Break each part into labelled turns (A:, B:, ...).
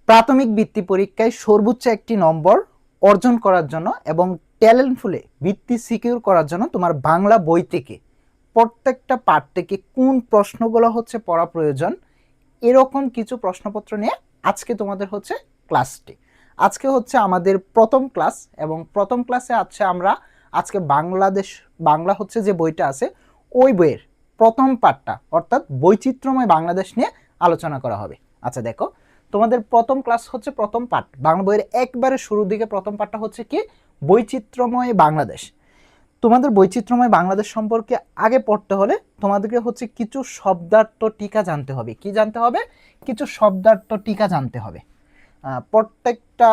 A: প্রাথমিক বৃত্তি পরীক্ষায় সর্বোচ্চ একটি নম্বর অর্জন করার জন্য এবং ট্যালেন্টফুলে বৃত্তি সিকিউর করার জন্য তোমার বাংলা বই থেকে প্রত্যেকটা পার্ট থেকে কোন প্রশ্নগুলো হচ্ছে পড়া প্রয়োজন, এরকম কিছু প্রশ্নপত্র নিয়ে আজকে তোমাদের হচ্ছে ক্লাসটি। আজকে হচ্ছে আমাদের প্রথম ক্লাস এবং প্রথম ক্লাসে আছে আমরা আজকে বাংলা হচ্ছে যে বইটা আছে ওই বইয়ের প্রথম পার্টটা অর্থাৎ বৈচিত্র্যময় বাংলাদেশ নিয়ে আলোচনা করা হবে। আচ্ছা দেখো, তোমাদের প্রথম ক্লাস হচ্ছে প্রথম পার্ট, বাংলা বইয়ের একবারে শুরুর দিকে প্রথম পার্টটা হচ্ছে কি বৈচিত্র্যময় বাংলাদেশ। তোমাদের বৈচিত্র্যময় বাংলাদেশ সম্পর্কে আগে পড়তে হলে তোমাদেরকে হচ্ছে কিছু শব্দার্থ টিকা জানতে হবে। কি জানতে হবে? কিছু শব্দার্থ টিকা জানতে হবে। প্রত্যেকটা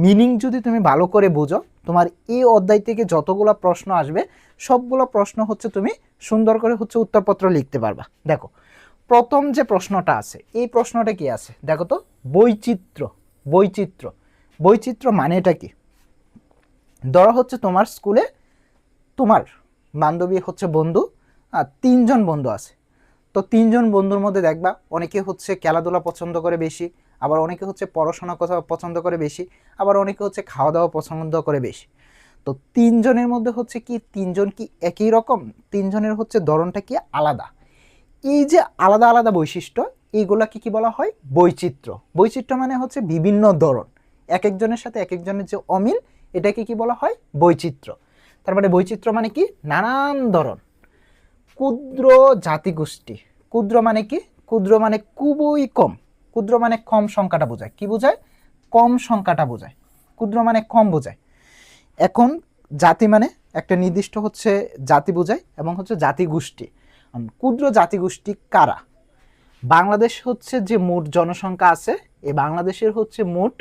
A: মিনিং যদি তুমি ভালো করে বোঝো, তোমার এই অধ্যায় থেকে যতগুলো প্রশ্ন আসবে সবগুলো প্রশ্ন হচ্ছে তুমি সুন্দর করে হচ্ছে উত্তরপত্র লিখতে পারবা। দেখো, প্রথম যে প্রশ্নটা আছে এই প্রশ্নটা কি আছে দেখো তো, বৈচিত্র্য। বৈচিত্র্য বৈচিত্র্য মানেটা কি? ধরো হচ্ছে তোমার স্কুলে তোমার বান্ধবী হচ্ছে বন্ধু, তিনজন বন্ধু আছে। তো তিনজন বন্ধুর মধ্যে দেখবা অনেকে হচ্ছে খেলাধুলা পছন্দ করে বেশি, আবার অনেকে হচ্ছে পড়াশোনা কথা পছন্দ করে বেশি, আবার অনেকে হচ্ছে খাওয়া দাওয়া পছন্দ করে বেশি। তো তিনজনের মধ্যে হচ্ছে কি তিনজন কি একই রকম? তিনজনের হচ্ছে ধরনটা কি আলাদা। এই যে আলাদা আলাদা বৈশিষ্ট্য, এইগুলাকে কি বলা হয়? বৈচিত্র্য। বৈচিত্র্য মানে হচ্ছে বিভিন্ন ধরন, এক একজনের সাথে এক একজনের যে অমিল, এটাকে কি বলা হয়? বৈচিত্র্য। তার মানে বৈচিত্র্য মানে কি নানান ধরন। ক্ষুদ্র জাতিগোষ্ঠী। ক্ষুদ্র মানে কি? ক্ষুদ্র মানে খুবই কম। ক্ষুদ্র মানে কম সংখ্যাটা বোঝায়। কি বোঝায়? কম সংখ্যাটা বোঝায়। ক্ষুদ্র মানে কম বোঝায়। এখন জাতি মানে একটা নির্দিষ্ট হচ্ছে জাতি বোঝায় এবং হচ্ছে জাতিগোষ্ঠী। ক্ষুদ্র জাতিগোষ্ঠী কারা? বাংলাদেশ হচ্ছে যে মোট জনসংখ্যা আছে, এই বাংলাদেশের হচ্ছে মোট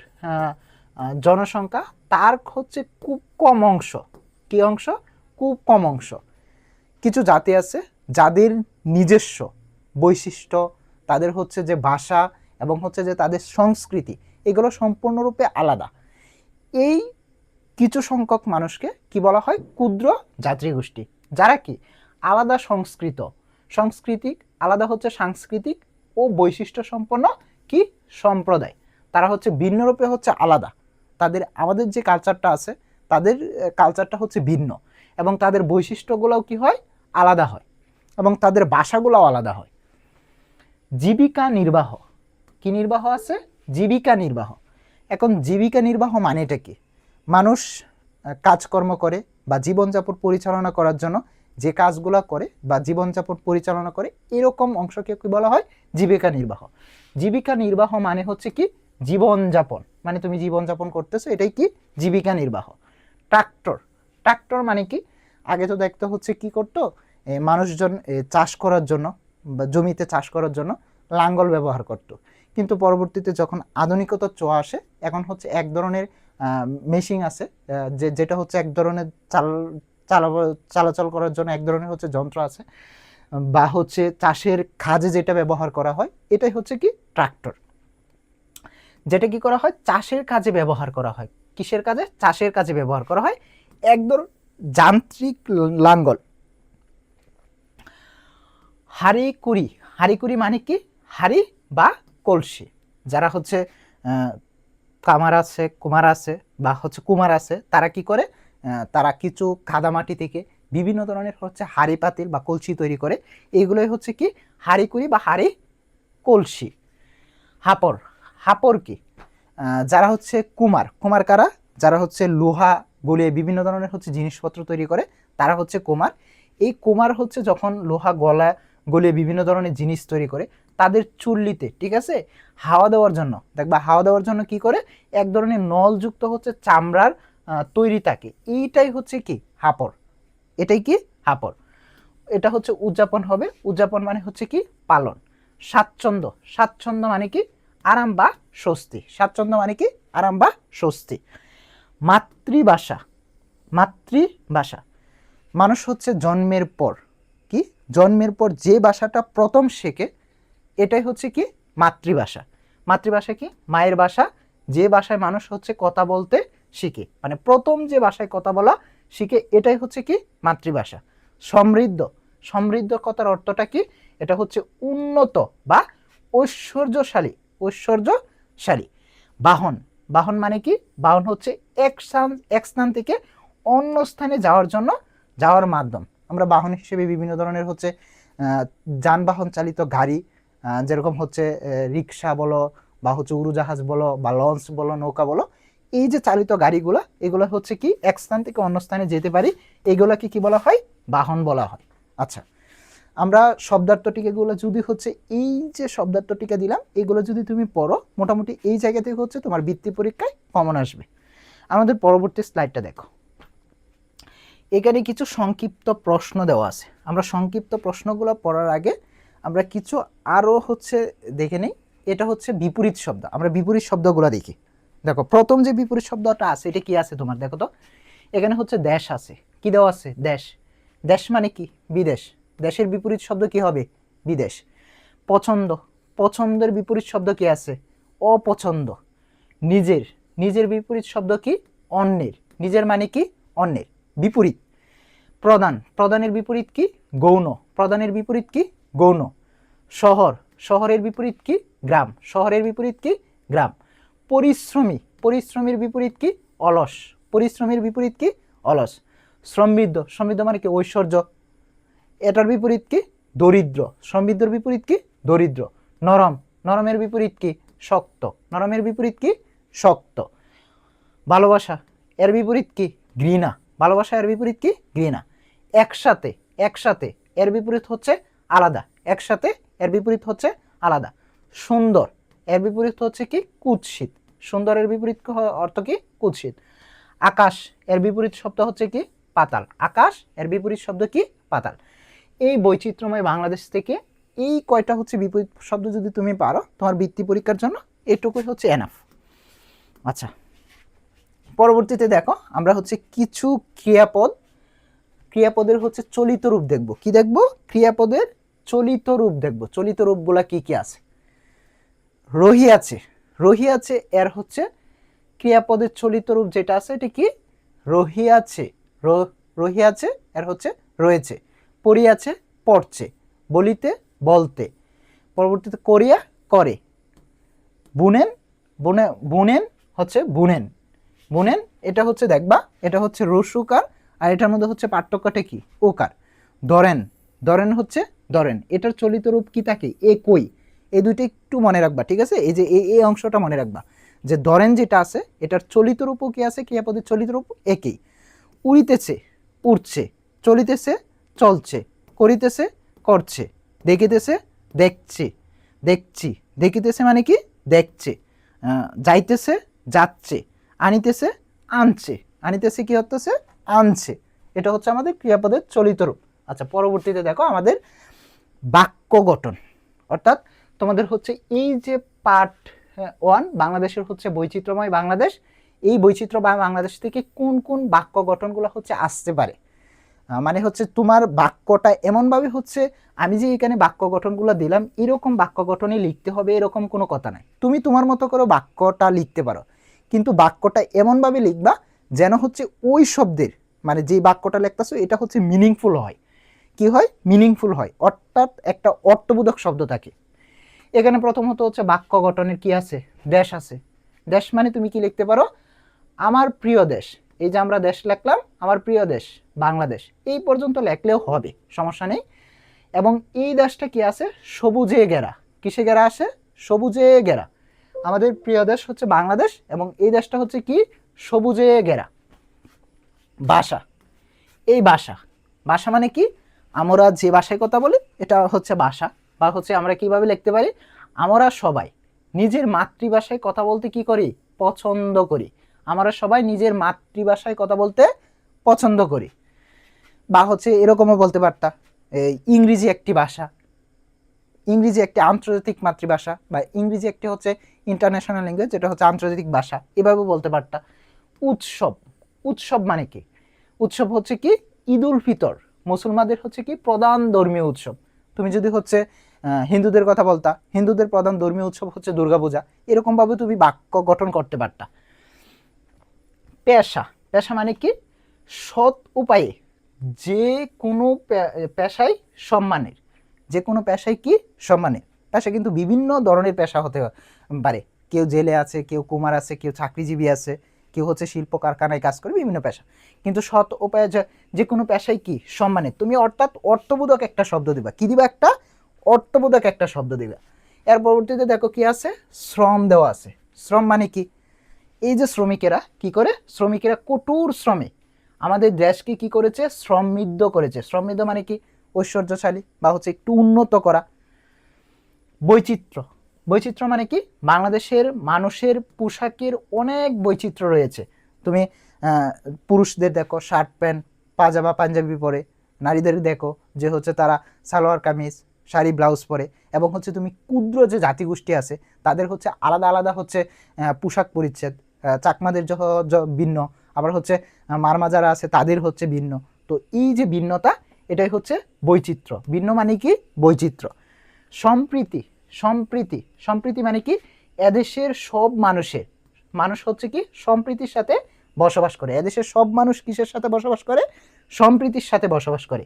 A: জনসংখ্যা, তার হচ্ছে খুব কম অংশ। কি অংশ? খুব কম অংশ। কিছু জাতি আছে যাদের নিজস্ব বৈশিষ্ট্য, তাদের হচ্ছে যে ভাষা এবং হচ্ছে যে তাদের সংস্কৃতি, এগুলো সম্পূর্ণরূপে আলাদা। এই কিছু সংখ্যক মানুষকে কি বলা হয়? ক্ষুদ্র জাতিগোষ্ঠী। যারা কি আলাদা সাংস্কৃতিক আলাদা হচ্ছে সাংস্কৃতিক ও বৈশিষ্ট্য সম্পন্ন কি সম্প্রদায়। তারা হচ্ছে ভিন্নরূপে হচ্ছে আলাদা। তাদের আমাদের যে কালচারটা আছে, তাদের কালচারটা হচ্ছে ভিন্ন এবং তাদের বৈশিষ্ট্যগুলোও কি হয়? আলাদা হয় এবং তাদের ভাষাগুলোও আলাদা হয়। জীবিকা নির্বাহ। কি নির্বাহ আছে? জীবিকা নির্বাহ। এখন জীবিকা নির্বাহ মানেটা কি? মানুষ কাজকর্ম করে বা জীবনযাপন পরিচালনা করার জন্য যে কাজগুলো করে বা জীবনযাপন পরিচালনা করে, এরকম অংশকে কি বলা হয়? জীবিকা নির্বাহ। জীবিকা নির্বাহ মানে হচ্ছে কি জীবনযাপন, মানে তুমি জীবনযাপন করতেছো, এটাই কি জীবিকা নির্বাহ। ট্রাক্টর। ট্রাক্টর মানে কি? আগে তো দেখতে হচ্ছে কি করতো, মানুষজন চাষ করার জন্য বা জমিতে চাষ করার জন্য লাঙ্গল ব্যবহার করত। কিন্তু পরবর্তীতে যখন আধুনিকতার ছোঁয়া আসে, এখন হচ্ছে এক ধরনের মেশিন আছে, যেটা হচ্ছে এক ধরনের চালাচল করার জন্য এক ধরনের হচ্ছে যন্ত্র আছে, বা হচ্ছে চাষের কাজে যেটা ব্যবহার করা হয়, এটাই হচ্ছে কি ট্রাক্টর। যেটা কি করা হয়? চাষের কাজে ব্যবহার করা হয়। কিসের কাজে? চাষের কাজে ব্যবহার করা হয়। এক ধরনের যান্ত্রিক লাঙ্গল। হাঁড়িকুড়ি। হাঁড়িকুড়ি মানে কি? হাঁড়ি বা কলসি। যারা হচ্ছে কুমার আছে বা হচ্ছে কুমার আছে, তারা কি করে? তারা কিছু কাদামাটি থেকে বিভিন্ন ধরনের হচ্ছে হাঁড়ি পাতিল বা কলসি তৈরি করে। এইগুলোই হচ্ছে কি হাঁড়িকুড়ি বা হাঁড়ি কলসি। হাপড়। হাপড় কি? যারা হচ্ছে কুমার কারা? যারা হচ্ছে লোহা গলিয়ে বিভিন্ন ধরনের হচ্ছে জিনিসপত্র তৈরি করে, তারা হচ্ছে কুমার। এই কুমার হচ্ছে যখন লোহা গলিয়ে বিভিন্ন ধরনের জিনিস তৈরি করে, তাদের চুল্লিতে, ঠিক আছে, হাওয়া দেওয়ার জন্য, দেখবা হাওয়া দেওয়ার জন্য কি করে? এক ধরনের নলযুক্ত হচ্ছে চামড়ার তৈরি থাকে, এইটাই হচ্ছে কি হাপড়। এটাই কি হাপড়। এটা হচ্ছে উদযাপন হবে। উদযাপন মানে হচ্ছে কি পালন। স্বাচ্ছন্দ্য। স্বাচ্ছন্দ্য মানে কি? আরাম বা স্বস্তি। স্বাচ্ছন্দ্য মানে কি? আরাম বা স্বস্তি। মাতৃভাষা। মাতৃভাষা মানুষ হচ্ছে জন্মের পর কি, জন্মের পর যে ভাষাটা প্রথম শেখে, এটাই হচ্ছে কি মাতৃভাষা। মাতৃভাষা কি? মায়ের ভাষা, যে ভাষায় মানুষ হচ্ছে কথা বলতে শিখে, মানে প্রথম যে ভাষায় কথা বলা শিখে, এটাই হচ্ছে কি মাতৃভাষা। সমৃদ্ধ। সমৃদ্ধ কথার অর্থটা কি? এটা হচ্ছে উন্নত বা ঐশ্বর্যশালী। ঐশ্বর্যশালী। বাহন, বাহন মানে কি? বাহন হচ্ছে এক স্থান থেকে অন্য স্থানে যাওয়ার জন্য যাওয়ার মাধ্যম। আমরা বাহন হিসেবে বিভিন্ন ধরনের হচ্ছে যানবাহন চালিত গাড়ি, যেরকম হচ্ছে রিক্সা বলো বা হচ্ছে উড়োজাহাজ বলো বা লঞ্চ বলো নৌকা বলো, এই যে চালিত গাড়িগুলো, এগুলো হচ্ছে কি এক স্থান থেকে অন্য স্থানে যেতে পারি, এগুলোকে কি বলা হয়? বাহন বলা হয়। আচ্ছা, আমরা শব্দার্থটিকাগুলো যদি হচ্ছে এই যে শব্দার্থটিকা দিলাম, এগুলো যদি তুমি পড়ো, মোটামুটি এই জায়গা থেকে হচ্ছে তোমার বৃত্তি পরীক্ষায় কমন আসবে। আমাদের পরবর্তী স্লাইডটা দেখো। এখানে কিছু সংক্ষিপ্ত প্রশ্ন দেওয়া আছে। আমরা সংক্ষিপ্ত প্রশ্নগুলো পড়ার আগে আমরা কিছু আরও হচ্ছে দেখে নিই। এটা হচ্ছে বিপরীত শব্দ। আমরা বিপরীত শব্দগুলো দেখি। দেখো, প্রথম যে বিপরীত শব্দটা আছে, এটা কি আছে তোমার? দেখো তো, এখানে হচ্ছে দেশ আছে। কি দেওয়া আছে? দেশ। দেশ মানে কি? বিদেশ। দেশের বিপরীত শব্দ কি হবে? বিদেশ। পছন্দ, পছন্দের বিপরীত শব্দ কি আছে? অপছন্দ। নিজের, নিজের বিপরীত শব্দ কি? অন্যের। নিজের মানে কি? অন্যের। বিপরীত। প্রদান, প্রদানের বিপরীত কি? গৌণ। প্রদানের বিপরীত কি? গৌণ। শহর, শহরের বিপরীত কি? গ্রাম। শহরের বিপরীত কি? গ্রাম। পরিশ্রমী, পরিশ্রমীর বিপরীত কি? অলস। পরিশ্রমীর বিপরীত কি? অলস। সমৃদ্ধ, সমৃদ্ধ মানে কি? ঐশ্বর্য। এটার বিপরীত কি? দরিদ্র। সমৃদ্ধর বিপরীত কি? দরিদ্র। নরম, নরমের বিপরীত কি? শক্ত। নরমের বিপরীত কি? শক্ত। ভালোবাসা, এর বিপরীত কি? ঘৃণা। ভালোবাসা এর বিপরীত কি? ঘৃণা। একসাথে, একসাথে এর বিপরীত হচ্ছে আলাদা। একসাথে এর বিপরীত হচ্ছে আলাদা। সুন্দর, এর বিপরীত হচ্ছে কি? কুৎসিত। সুন্দরের বিপরীত অর্থ কি? কুৎসিত। আকাশ, এর বিপরীত শব্দ হচ্ছে কি? পাতাল। আকাশ এর বিপরীত শব্দ কি? পাতাল। এই বৈচিত্র্যময় বাংলাদেশ থেকে এই কয়টা হচ্ছে বিপরীত শব্দ যদি তুমি পারো, তোমার বৃত্তি পরীক্ষার জন্য এটুকুই হচ্ছে এনাফ। আচ্ছা, পরবর্তীতে দেখো, আমরা হচ্ছে কিছু ক্রিয়াপদ, ক্রিয়াপদের হচ্ছে চলিত রূপ দেখব। কি দেখব? ক্রিয়াপদের চলিত রূপ দেখব। চলিত রূপগুলা কি কি আছে? রহিয়াছে, রহিয়াছে এর হচ্ছে ক্রিয়াপদের চলিত রূপ যেটা আছে, এটা কি? রহিয়াছে। রহিয়াছে এর হচ্ছে রয়েছে। পড়িয়াছে, পড়ছে। বলিতে, বলতে। পরবর্তীতে করিয়া, করে। বুনেন, বুনে, বুনেন হচ্ছে বুনেন। বুনেন এটা হচ্ছে দেখবা, এটা হচ্ছে রস্যকার, আর এটার মধ্যে হচ্ছে পার্থক্যটা কি? ওকার। ধরেন, ধরেন হচ্ছে ধরেন, এটার চলিত রূপ কি থাকে? একই। এই দুইটা একটু মনে রাখবা, ঠিক আছে? এই যে এই অংশটা মনে রাখবা যে ধরেন যেটা আছে, এটার চলিত রূপও কি আছে? ক্রিয়াপদের চলিত রূপ একই। উড়িতেছে, উড়ছে। চলিতেছে, চলছে। করিতেছে, করছে। দেখিতেছে, দেখছে। দেখছি, দেখিতেছে মানে কি? দেখছে। যাইতেছে, যাচ্ছে। আনিতেছে, আনছে। আনিতেছে কি হতেছে? আনছে। এটা হচ্ছে আমাদের ক্রিয়াপদের চলিত রূপ। আচ্ছা, পরবর্তীতে দেখো আমাদের বাক্য গঠন, অর্থাৎ তোমাদের হচ্ছে এই যে পার্ট 1 বাংলাদেশের হচ্ছে বৈচিত্র্যময় বাংলাদেশ, এই বৈচিত্র্যময় বাংলাদেশ থেকে কোন কোন বাক্য গঠনগুলো হচ্ছে আসতে পারে। মানে হচ্ছে তোমার বাক্যটা এমনভাবে হচ্ছে, আমি যে এখানে বাক্য গঠনগুলো দিলাম এরকম বাক্য গঠনে লিখতে হবে এরকম কোনো কথা নাই। তুমি তোমার মতো করে বাক্যটা লিখতে পারো, কিন্তু বাক্যটা এমনভাবে লিখবা যেন হচ্ছে ওই শব্দের, মানে যে বাক্যটা লিখতেছো এটা হচ্ছে মিনিংফুল হয়। কি হয়? মিনিংফুল হয়, অর্থাৎ একটা অর্থবোধক শব্দ থাকে। এখানে প্রথমত হচ্ছে বাক্য গঠনের কি আছে? দেশ আছে। দেশ মানে তুমি কি লিখতে পারো? আমার প্রিয় দেশ। এই যে আমরা দেশ লিখলাম, আমার প্রিয় দেশ বাংলাদেশ, এই পর্যন্ত লেখলেও হবে, সমস্যা নেই। এবং এই দেশটা কি আছে? সবুজে ঘেরা। কিসে ঘেরা আসে? সবুজে ঘেরা। আমাদের প্রিয় দেশ হচ্ছে বাংলাদেশ এবং এই দেশটা হচ্ছে কি? সবুজে ঘেরা। ভাষা, এই ভাষা, ভাষা মানে কি? আমরা যে ভাষায় কথা বলি এটা হচ্ছে ভাষা। বা হচ্ছে আমরা কিভাবে লিখতে পারি? আমরা সবাই নিজের মাতৃভাষায় কথা বলতে কি করি? পছন্দ করি। আমরা সবাই নিজের মাতৃভাষায় কথা বলতে পছন্দ করি। বা হচ্ছে এরকমও বলতে পারতা, ইংরেজি একটি ভাষা, ইংরেজি একটি আন্তর্জাতিক মাতৃভাষা, বা ইংরেজি একটি হচ্ছে ইন্টারন্যাশনাল ল্যাঙ্গুয়েজ, যেটা হচ্ছে আন্তর্জাতিক ভাষা, এভাবেও বলতে পারতা। উৎসব, উৎসব মানে কি? উৎসব হচ্ছে কি? ঈদ উল ফিতর মুসলমানদের হচ্ছে কি প্রধান ধর্মীয় উৎসব। তুমি যদি হচ্ছে হিন্দুদের কথা বলতা, হিন্দুদের প্রধান ধর্মীয় উৎসব হচ্ছে দুর্গাপূজা, এরকমভাবে তুমি বাক্য গঠন করতে পারতা। পেশা, পেশা মানে কি? সৎ উপায়ে যে কোনো পেশায় সম্মানের, যে কোনো পেশায় কি? সম্মানের। পেশা কিন্তু বিভিন্ন ধরনের পেশা হতে পারে, কেউ জেলে আছে, কেউ কুমার আছে, কেউ চাকরিজীবী আছে, কেউ হচ্ছে শিল্প কারখানায় কাজ করে, বিভিন্ন পেশা। কিন্তু সৎ উপায়ে যে কোনো পেশায় কি সম্মানের, তুমি অর্থাৎ অর্থবোধক একটা শব্দ দিবা। কি দিবা? একটা অর্থবোধক একটা শব্দ দিবা। এর পরবর্তীতে দেখো কি আছে, শ্রম দেওয়া আছে। শ্রম মানে কি? এই যে শ্রমিকেরা কি করে, শ্রমিকেরা কঠোর শ্রমে আমাদের দেশকে কি করেছে, সমৃদ্ধ করেছে। সমৃদ্ধ মানে কি? ঐশ্বর্যশালী বা হচ্ছে একটু উন্নত করা। বৈচিত্র্য, বৈচিত্র্য মানে কি? বাংলাদেশের মানুষের পোশাকের অনেক বৈচিত্র্য রয়েছে। তুমি পুরুষদের দেখো শার্ট প্যান্ট পাজামা পাঞ্জাবি পরে, নারীদের দেখো যে হচ্ছে তারা সালোয়ার কামিজ শাড়ি ব্লাউজ পরে, এবং হচ্ছে তুমি ক্ষুদ্র যে জাতিগোষ্ঠী আছে তাদের হচ্ছে আলাদা আলাদা হচ্ছে পোশাক পরিচ্ছেদ। চাকমাদের ভিন্ন, আবার হচ্ছে মারমা যারা আছে তাদের হচ্ছে ভিন্ন। তো এই যে ভিন্নতা, এটাই হচ্ছে বৈচিত্র্য। ভিন্ন মানে কি? বৈচিত্র্য। সম্প্রীতি, সম্প্রীতি, সম্প্রীতি মানে কি? এদেশের সব মানুষ হচ্ছে কি সম্প্রীতির সাথে বসবাস করে। এদেশের সব মানুষ কিসের সাথে বসবাস করে? সম্প্রীতির সাথে বসবাস করে।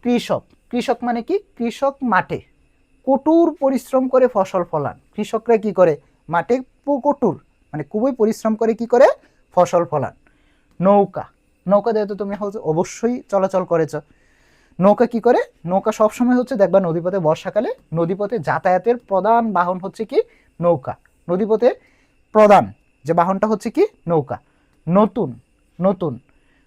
A: কৃষক, কৃষক মানে কি? কৃষক মাঠে কঠোর পরিশ্রম করে ফসল ফলান। কৃষকরা কি করে? মাঠে কঠোর মানে খুবই পরিশ্রম করে কি করে? ফসল ফলান। নৌকা, নৌকা দিয়ে তো তুমি অবশ্যই চলাচল করেছ। নৌকা কি করে? নৌকা সবসময় হচ্ছে দেখবা নদীপথে, বর্ষাকালে নদীপথে যাতায়াতের প্রধান বাহন হচ্ছে কি? নৌকা। নদীপথে প্রধান যে বাহনটা হচ্ছে কি? নৌকা। নতুন, নতুন,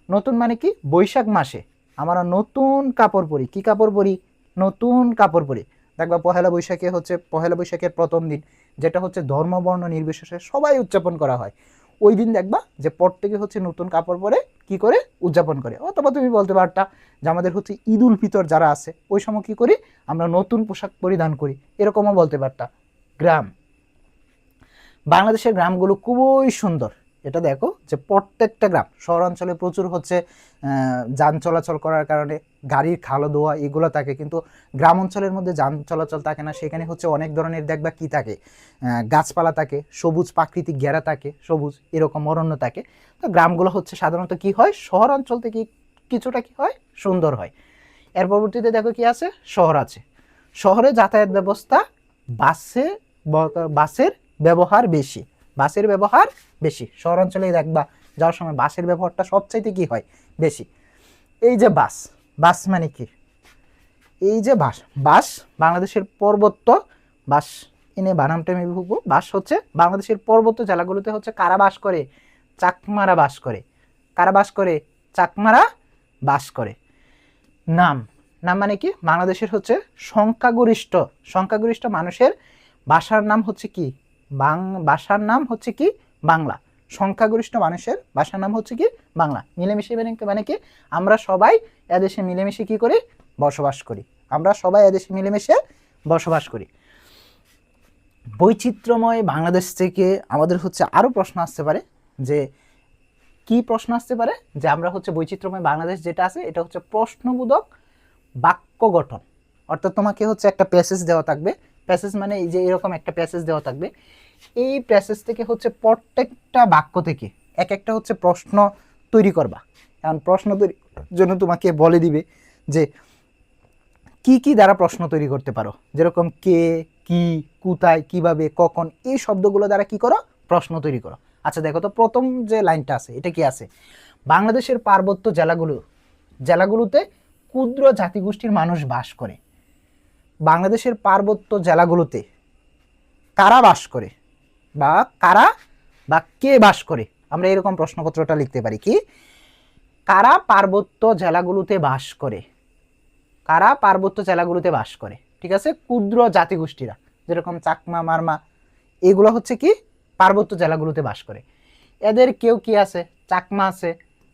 A: নতুন মানে কি? বৈশাখ মাসে আমরা নতুন কাপড় পরি। কি কাপড় পরি? নতুন কাপড় পরি। দেখবা পহেলা বৈশাখে হচ্ছে, পহেলা বৈশাখের প্রথম দিন, যেটা হচ্ছে ধর্ম বর্ণ নির্বিশেষে সবাই উদযাপন করা হয়। ওই দিন দেখবা যে প্রত্যেকে হচ্ছে নতুন কাপড় পরে কি করে? উদযাপন করে। অথবা তুমি বলতে পারতা যে আমাদের হচ্ছে ঈদ উল ফিতর যারা আছে ওই সময় কি করি? আমরা নতুন পোশাক পরিধান করি, এরকমও বলতে পারতা। গ্রাম, বাংলাদেশের গ্রামগুলো খুবই সুন্দর। এটা দেখো যে প্রত্যেকটা গ্রাম, শহরাঞ্চলে প্রচুর হচ্ছে যান চলাচল করার কারণে গাড়ির খালো দোয়া এগুলো থাকে, কিন্তু গ্রাম অঞ্চলের মধ্যে যান চলাচল থাকে না। সেখানে হচ্ছে অনেক ধরনের দেখবা কি থাকে, গাছপালা থাকে, সবুজ প্রাকৃতিক ঘেরা থাকে, সবুজ এরকম অরণ্য থাকে। তো গ্রামগুলো হচ্ছে সাধারণত কি হয়, শহরাঞ্চল থেকে কিছুটা কি হয়, সুন্দর হয়। এর পরবর্তীতে দেখো কি আছে, শহর আছে। শহরে যাতায়াত ব্যবস্থা, বাসে বাসের ব্যবহার বেশি, বাসের ব্যবহার বেশি। শহরাঞ্চলে দেখবা যাওয়ার সময় বাসের ব্যবহারটা সবচাইতে কি হয়? বেশি। এই যে বাস, বাস মানে কি? এই যে বাস, বাস বাংলাদেশের পর্বত্য, বাস এনে বানামটা আমি ভুগবো। বাস হচ্ছে বাংলাদেশের পর্বত্য জেলাগুলোতে হচ্ছে কারা বাস করে? চাকমারা বাস করে। কারা বাস করে? চাকমারা বাস করে। নাম, নাম মানে কি? বাংলাদেশের হচ্ছে সংখ্যাগরিষ্ঠ, সংখ্যাগরিষ্ঠ মানুষের ভাষার নাম হচ্ছে কি? ভাষার নাম হচ্ছে কি? বাংলা। সংখ্যাগরিষ্ঠ মানুষের ভাষার নাম হচ্ছে কি? বাংলা। মিলেমিশে মানে কি? আমরা সবাই এদেশে মিলেমিশে কি করি? বসবাস করি। আমরা সবাই এদেশে মিলেমিশে বসবাস করি। বৈচিত্র্যময় বাংলাদেশ থেকে আমাদের হচ্ছে আরো প্রশ্ন আসতে পারে, যে কি প্রশ্ন আসতে পারে? যে আমরা হচ্ছে বৈচিত্র্যময় বাংলাদেশ যেটা আছে এটা হচ্ছে প্রশ্নবোধক বাক্য গঠন। অর্থাৎ তোমাকে হচ্ছে একটা প্যাসেজ দেওয়া থাকবে। প্যাসেজ মানে এই যে এরকম একটা প্যাসেজ দেওয়া থাকবে। এই প্যাসেজ থেকে হচ্ছে প্রত্যেকটা বাক্য থেকে এক একটা হচ্ছে প্রশ্ন তৈরি করবা। কারণ প্রশ্ন তৈরির জন্য তোমাকে বলে দিবে যে কি কি দ্বারা প্রশ্ন তৈরি করতে পারো, যেরকম কে, কি, কোথায়, কিভাবে, কখন, এই শব্দগুলো দ্বারা কি করো? প্রশ্ন তৈরি করো। আচ্ছা দেখো তো প্রথম যে লাইনটা আছে এটা কি আছে? বাংলাদেশের পার্বত্য জেলাগুলোতে ক্ষুদ্র জাতিগোষ্ঠীর মানুষ বাস করে। বাংলাদেশের পার্বত্য জেলাগুলোতে কারা বাস করে, বা কারা বা কে বাস করে? আমরা এরকম প্রশ্নপত্রটা লিখতে পারি কি? কারা পার্বত্য জেলাগুলোতে বাস করে? কারা পার্বত্য জেলাগুলোতে বাস করে? ঠিক আছে, ক্ষুদ্র জাতিগোষ্ঠীরা যেরকম চাকমা, মারমা, এগুলো হচ্ছে কি? পার্বত্য জেলাগুলোতে বাস করে। এদের কেউ কি আছে? চাকমা আছে,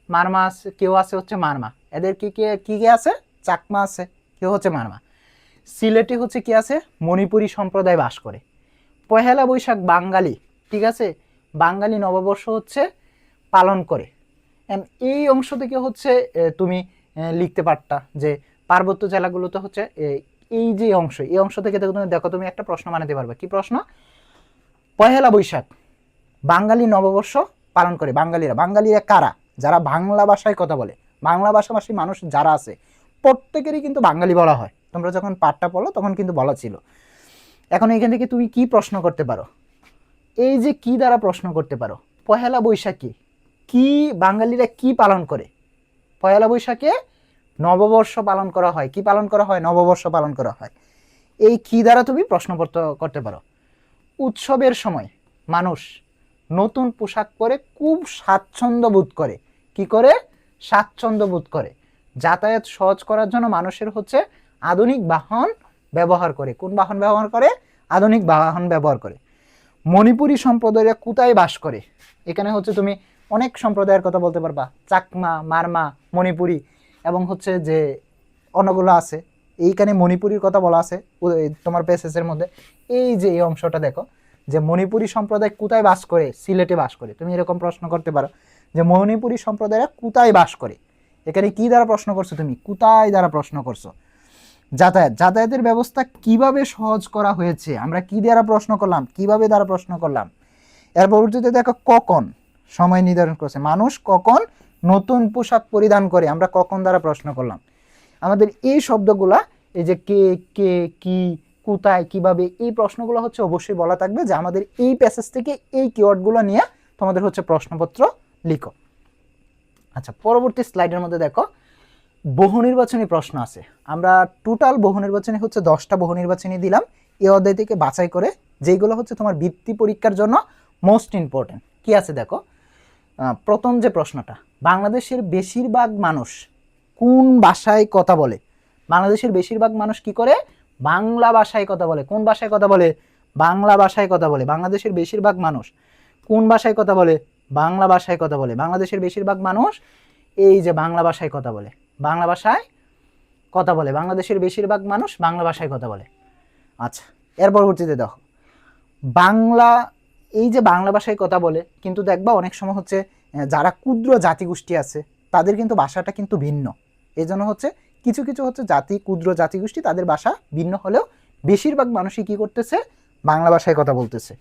A: মারমা আছে, কেউ আছে হচ্ছে মারমা। এদের কি কি কি আছে? চাকমা আছে, কেউ হচ্ছে মারমা। সিলেটে হচ্ছে কি আছে? মণিপুরী সম্প্রদায় বাস করে। পহেলা বৈশাখ বাঙালি, ঠিক আছে, বাঙালি নববর্ষ হচ্ছে পালন করে। এই অংশ থেকে হচ্ছে তুমি লিখতে পারতা যে পার্বত্য জেলাগুলোতে হচ্ছে এই যে অংশ, এই অংশ থেকে দেখো তুমি একটা প্রশ্ন বানাতে পারবে। কি প্রশ্ন? পহেলা বৈশাখ বাঙালি নববর্ষ পালন করে। বাঙালিরা কারা? যারা বাংলা ভাষায় কথা বলে, বাংলা ভাষাভাষী মানুষ যারা আছে প্রত্যেকেরই কিন্তু বাঙালি বলা হয়। তোমরা যখন পাঠটা পড়ো তখন কিন্তু বলা ছিল। এখন এখান থেকে তুমি কি প্রশ্ন করতে পারো? এই যে কি দ্বারা প্রশ্ন করতে পারো, পহেলা বৈশাখে কি বাঙালিরা কি পালন করে? পহেলা বৈশাখে নববর্ষ পালন করা হয়। কি পালন করা হয়? নববর্ষ পালন করা হয়। এই কি দ্বারা তুমি প্রশ্নপত্র করতে পারো। উৎসবের সময় মানুষ নতুন পোশাক পরে খুব স্বাচ্ছন্দ্য বোধ করে। কি করে? স্বাচ্ছন্দ্য বোধ করে। যাতায়াত সহজ করার জন্য মানুষের হচ্ছে আধুনিক বাহন ব্যবহার করে। কোন বাহন ব্যবহার করে? আধুনিক বাহন ব্যবহার করে। মণিপুরী সম্প্রদায়রা কোথায় বাস করে? এখানে হচ্ছে তুমি অনেক সম্প্রদায়ের কথা বলতে পারবা, চাকমা, মারমা, মণিপুরী এবং হচ্ছে যে অন্যগুলো আছে। এইখানে মণিপুরীর কথা বলা আছে তোমার প্যাসেজের মধ্যে। এই যে এই অংশটা দেখো যে মণিপুরী সম্প্রদায় কোথায় বাস করে? সিলেটে বাস করে। তুমি এরকম প্রশ্ন করতে পারো যে মণিপুরী সম্প্রদায়রা কোথায় বাস করে। এখানে কি দ্বারা প্রশ্ন করছো? তুমি কোথায় দ্বারা প্রশ্ন করছো। যাতায়াতের ব্যবস্থা কিভাবে সহজ করা হয়েছে? আমরা কি দ্বারা প্রশ্ন করলাম? কিভাবে দ্বারা প্রশ্ন করলাম। এর পরবর্তীতে দেখো কখন সময় নির্ধারণ করছে। মানুষ কখন নতুন পোশাক পরিধান করে? আমরা কখন দ্বারা প্রশ্ন করলাম। আমাদের এই শব্দগুলা, এই যে কে, কে, কি, কোথায়, কিভাবে, এই প্রশ্নগুলো হচ্ছে অবশ্যই বলা থাকবে যে আমাদের এই প্যাসেজ থেকে এই কিওয়ার্ডগুলো নিয়ে তোমাদের হচ্ছে প্রশ্নপত্র লিখো। আচ্ছা, পরবর্তী স্লাইডের মধ্যে দেখো বহু নির্বাচনী প্রশ্ন আছে। আমরা টোটাল বহু নির্বাচনী হচ্ছে 10টা বহু নির্বাচনী দিলাম এই অধ্যায় থেকে বাছাই করে, যেগুলো হচ্ছে তোমার বৃত্তি পরীক্ষার জন্য মোস্ট ইম্পর্টেন্ট। কি আছে দেখো, প্রথম যে প্রশ্নটা, বাংলাদেশের বেশিরভাগ মানুষ কোন ভাষায় কথা বলে? বাংলাদেশের বেশিরভাগ মানুষ কি করে? বাংলা ভাষায় কথা বলে। কোন ভাষায় কথা বলে? বাংলা ভাষায় কথা বলে। বাংলাদেশের বেশিরভাগ মানুষ কোন ভাষায় কথা বলে? বাংলা ভাষায় কথা বলে। বাংলাদেশের বেশিরভাগ মানুষ এই যে বাংলা ভাষায় কথা বলে। বাংলা ভাষায় কথা বলে। বাংলাদেশের বেশিরভাগ মানুষ বাংলা ভাষায় কথা বলে। আচ্ছা, এর পরবর্তীতে দেখো বাংলা, এই যে বাংলা ভাষায় কথা বলে, কিন্তু দেখবা অনেক সময় হচ্ছে যারা ক্ষুদ্র জাতিগোষ্ঠী আছে তাদের কিন্তু ভাষাটা কিন্তু ভিন্ন। এই জন্য হচ্ছে কিছু কিছু হচ্ছে ক্ষুদ্র জাতিগোষ্ঠী তাদের ভাষা ভিন্ন হলেও বেশিরভাগ মানুষই কি করতেছে? বাংলা ভাষায় কথা বলতেছে।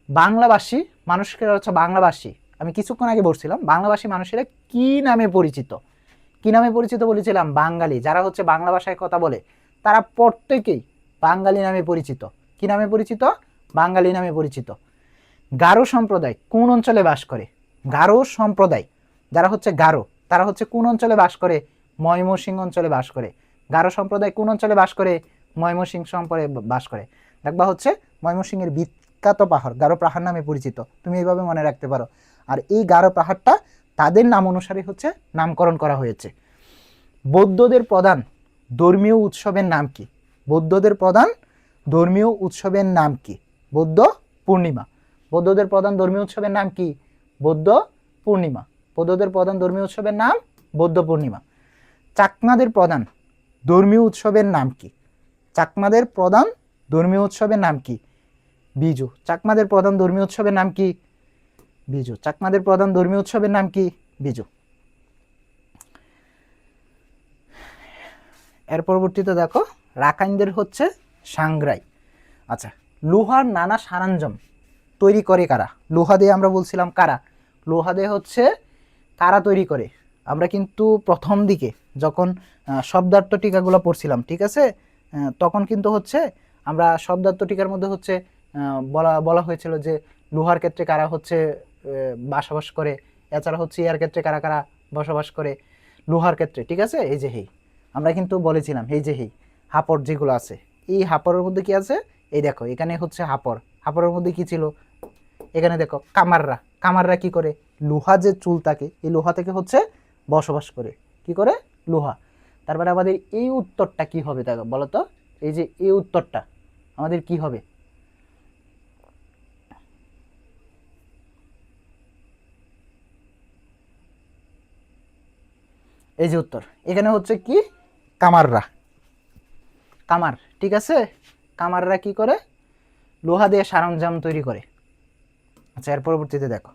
A: বাংলাভাষী মানুষেরা হচ্ছে বাংলাভাষী, আমি কিছুক্ষণ আগে বলছিলাম বাংলাভাষী মানুষেরা কি নামে পরিচিত? কি নামে পরিচিত বলেছিলাম? বাঙালি। যারা হচ্ছে বাংলা ভাষায় কথা বলে তারা প্রত্যেকেই বাঙালি নামে পরিচিত। কি নামে পরিচিত? বাঙালি নামে পরিচিত। গারো সম্প্রদায় কোন অঞ্চলে বাস করে? গারো সম্প্রদায় যারা হচ্ছে গারো, তারা হচ্ছে কোন অঞ্চলে বাস করে? ময়মনসিংহ অঞ্চলে বাস করে। গারো সম্প্রদায় কোন অঞ্চলে বাস করে? ময়মনসিংহ সম্প্রদায় বাস করে। দেখবা হচ্ছে ময়মনসিংহের বিখ্যাত পাহাড় গারো পাহাড় নামে পরিচিত। তুমি এইভাবে মনে রাখতে পারো। আর এই গারো পাহাড়টা তাদের নাম অনুসারে হচ্ছে নামকরণ করা হয়েছে। বৌদ্ধদের প্রধান ধর্মীয় উৎসবের নাম কি? বৌদ্ধদের প্রধান ধর্মীয় উৎসবের নাম কি? বৌদ্ধ পূর্ণিমা। বৌদ্ধদের প্রধান ধর্মীয় উৎসবের নাম কি? বৌদ্ধ পূর্ণিমা। বৌদ্ধদের প্রধান ধর্মীয় উৎসবের নাম বৌদ্ধ পূর্ণিমা। চাকমাদের প্রধান ধর্মীয় উৎসবের নাম কি? চাকমাদের প্রধান ধর্মীয় উৎসবের নাম কি? বিজু। চাকমাদের প্রধান ধর্মীয় উৎসবের নাম কি? বিজু। চাকমাদের প্রধান ধর্মীয় উৎসবের নাম কি? বিজু। এর পরবর্তীতে দেখো রাখাইনদের হচ্ছে সাংগ্রাই। আচ্ছা, লোহার নানা সরঞ্জাম তৈরি করে কারা? লোহা দিয়ে আমরা বলছিলাম কারা? লোহা দিয়ে হচ্ছে কারা তৈরি করে? আমরা কিন্তু প্রথম দিকে যখন শব্দার্থ টিকাগুলো পড়ছিলাম, ঠিক আছে, তখন কিন্তু হচ্ছে আমরা শব্দার্থ টিকার মধ্যে হচ্ছে বলা হয়েছিল যে লোহার ক্ষেত্রে কারা হচ্ছে বসবাস করে, এছাড়া হচ্ছে ইয়ার ক্ষেত্রে কারা কারা বসবাস করে লোহার ক্ষেত্রে, ঠিক আছে। এই যে হেই আমরা কিন্তু বলেছিলাম, এই যে হেই হাপড় যেগুলো আছে, এই হাপড়ের মধ্যে কি আছে? এই দেখো এখানে হচ্ছে হাপড়। হাপড়ের মধ্যে কি ছিল? এখানে দেখো কামাররা। কামাররা কি করে? লোহা যে চুল থাকে এই লোহা থেকে হচ্ছে বসবাস করে। কি করে? লোহা। তারপরে আমাদের এই উত্তরটা কি হবে দেখো বলো তো? এই যে এই উত্তরটা আমাদের কি হবে? এই যে উত্তর, এখানে হচ্ছে কি? কামাররা। কামার, ঠিক আছে। কামাররা কি করে? লোহা দিয়ে সরঞ্জাম তৈরি করে। আচ্ছা, এর পরবর্তীতে দেখো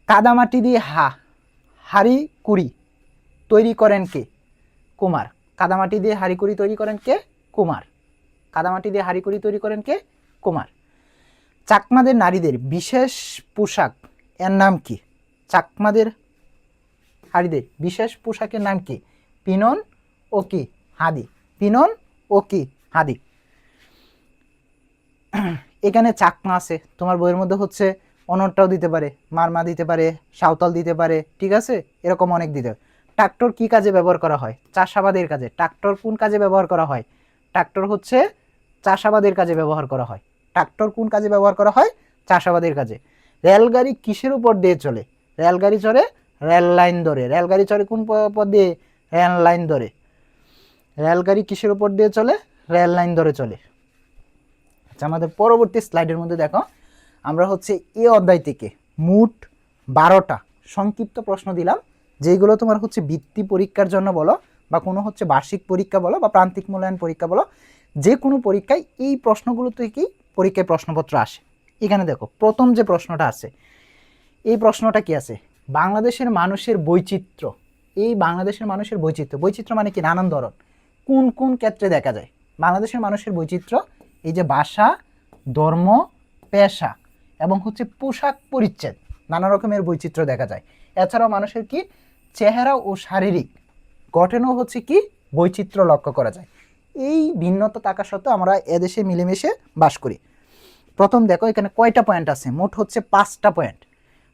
A: কাদামাটি দিয়ে হাড়ি কুড়ি তৈরি করেন কে? কুমার। কাদামাটি দিয়ে হাড়ি কুড়ি তৈরি করেন কে? কুমার। কাদামাটি দিয়ে হাড়ি কুড়ি তৈরি করেন কে? কুমার। চাকমাদের নারীদের বিশেষ পোশাক এর নাম কি? চাকমাদের নারীদের বিশেষ পোশাকের নাম কি? পিনন ও কি? হাদি। পিনন ও কি? হাদি। এখানে চাকমা আছে, তোমার বইয়ের মধ্যে হচ্ছে অনটটাও দিতে পারে, মারমা দিতে পারে, সাঁওতাল দিতে পারে, ঠিক আছে, এরকম অনেক দিতে পারে। ট্রাক্টর কি কাজে ব্যবহার করা হয়? চাষাবাদের কাজে। ট্রাক্টর কোন কাজে ব্যবহার করা হয়? ট্রাক্টর হচ্ছে চাষাবাদের কাজে ব্যবহার করা হয়। ট্রাক্টর কোন কাজে ব্যবহার করা হয়? চাষাবাদের কাজে। রেলগাড়ি কিসের উপর দিয়ে চলে? রেলগাড়ি চলে রেল লাইন ধরে। রেলগাড়ি চলে কোন পথ দিয়ে? রেল লাইন ধরে। রেলগাড়ি কিসের উপর দিয়ে চলে? রেল লাইন ধরে চলে। আচ্ছা, আমাদের পরবর্তী স্লাইডের মধ্যে দেখো, আমরা হচ্ছে এই অধ্যায় থেকে মোট 12টা সংক্ষিপ্ত প্রশ্ন দিলাম, যেগুলো তোমার হচ্ছে বৃত্তি পরীক্ষার জন্য বলো, বা কোনো হচ্ছে বার্ষিক পরীক্ষা বলো, বা প্রান্তিক মূল্যায়ন পরীক্ষা বলো, যে কোনো পরীক্ষায় এই প্রশ্নগুলো থেকেই পরীক্ষায় প্রশ্নপত্র আসে। এখানে দেখো প্রথম যে প্রশ্নটা আছে, এই প্রশ্নটা কি আছে? বাংলাদেশের মানুষের বৈচিত্র্য। এই বাংলাদেশের মানুষের বৈচিত্র্য, বৈচিত্র্য মানে কি? নানান ধরন। কোন কোন ক্ষেত্রে দেখা যায় বাংলাদেশের মানুষের বৈচিত্র্য? এই যে ভাষা, ধর্ম, পেশা এবং হচ্ছে পোশাক পরিচ্ছদ, নানা রকমের বৈচিত্র্য দেখা যায়। এছাড়াও মানুষের কি চেহারা ও শারীরিক গঠনও হচ্ছে কি বৈচিত্র্য লক্ষ্য করা যায়। এই ভিন্নতা থাকা সত্ত্বেও আমরা এদেশে মিলেমিশে বাস করি। প্রথম দেখো এখানে কয়টা পয়েন্ট আছে? মোট হচ্ছে 5টা পয়েন্ট।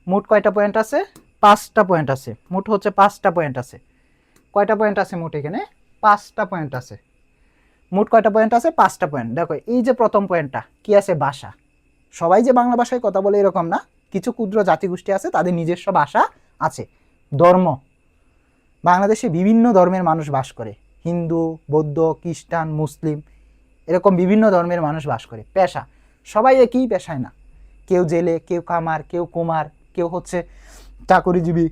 A: মোট কয়টা পয়েন্ট আছে? 5টা পয়েন্ট আছে। মোট হচ্ছে 5টা পয়েন্ট আছে। কয়টা পয়েন্ট আছে মোট? এখানে 5টা পয়েন্ট আছে। মোট কয়টা পয়েন্ট আছে? 5টা পয়েন্ট। দেখো এই যে প্রথম পয়েন্টটা কি আছে? ভাষা। সবাই যে বাংলা ভাষায় কথা বলে এরকম না, কিছু ক্ষুদ্র জাতিগোষ্ঠী আছে, তাদের নিজস্ব ভাষা আছে। ধর্ম, বাংলাদেশে বিভিন্ন ধর্মের মানুষ বাস করে, হিন্দু, বৌদ্ধ, খ্রিস্টান, মুসলিম, এরকম বিভিন্ন ধর্মের মানুষ বাস করে। পেশা, সবাই একই পেশায় না, কেউ জেলে, কেউ কামার, কেউ কুমার, কেউ হচ্ছে চাকরিজীবী,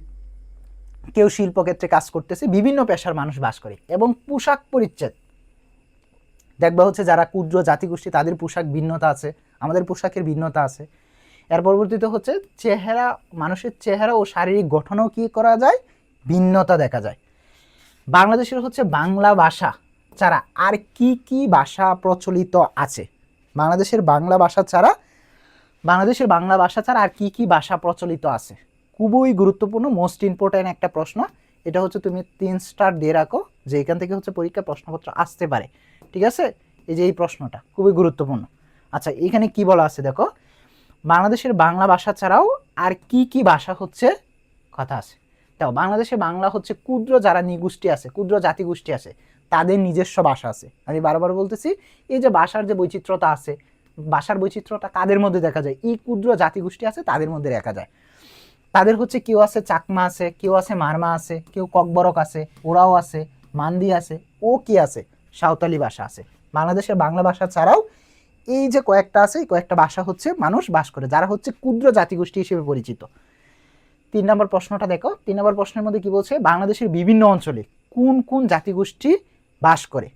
A: কেউ শিল্পক্ষেত্রে কাজ করতেছে, বিভিন্ন পেশার মানুষ বাস করে। এবং পোশাক পরিচ্ছদ, দেখবা হচ্ছে যারা ক্ষুদ্র জাতিগোষ্ঠী তাদের পোশাক ভিন্নতা আছে, আমাদের পোশাকের ভিন্নতা আছে। এর পরবর্তীতে হচ্ছে চেহারা, মানুষের চেহারা ও শারীরিক গঠনও কি করা যায়? ভিন্নতা দেখা যায়। বাংলাদেশের হচ্ছে বাংলা ভাষা ছাড়া আর কি কি ভাষা প্রচলিত আছে? বাংলাদেশের বাংলা ভাষা ছাড়া আর কি কি ভাষা প্রচলিত আছে? খুবই গুরুত্বপূর্ণ, মোস্ট ইম্পর্ট্যান্ট একটা প্রশ্ন। এটা হচ্ছে তুমি 3 স্টার দিয়ে রাখো, যে এখান থেকে হচ্ছে পরীক্ষা প্রশ্নপত্র আসতে পারে, ঠিক আছে? এই যে এই প্রশ্নটা খুবই গুরুত্বপূর্ণ। আচ্ছা, এখানে কি বলা আছে দেখো, বাংলাদেশের বাংলা ভাষা ছাড়াও আর কি কি ভাষা হচ্ছে কথা আছে। তাও বাংলাদেশে বাংলা হচ্ছে ক্ষুদ্র যারা নিগোষ্ঠী আছে, ক্ষুদ্র জাতিগোষ্ঠী আছে, তাদের নিজস্ব ভাষা আছে। আমি বারবার বলতেছি, এই যে ভাষার যে বৈচিত্র্যতা আছে, ভাষার বৈচিত্র্যটা কাদের মধ্যে দেখা যায়? এই ক্ষুদ্র জাতিগোষ্ঠী আছে তাদের মধ্যে দেখা যায়। তাদের হচ্ছে কেউ আছে চাকমা আছে, কেউ আছে মারমা আছে, কেউ ককবরক আছে, ওরাও আছে, মান্দি আছে, ও কি আছে? সাঁওতালি ভাষা আছে। বাংলাদেশের বাংলা ভাষা ছাড়াও এই যে কয়েকটা আছে, এই কয়েকটা ভাষা হচ্ছে মানুষ বাস করে, যারা হচ্ছে ক্ষুদ্র জাতিগোষ্ঠী হিসেবে পরিচিত। 3 নম্বর প্রশ্নটা দেখো, 3 নম্বর প্রশ্নের মধ্যে কি বলছে? বাংলাদেশের বিভিন্ন অঞ্চলে কোন কোন জাতিগোষ্ঠী বাস করে?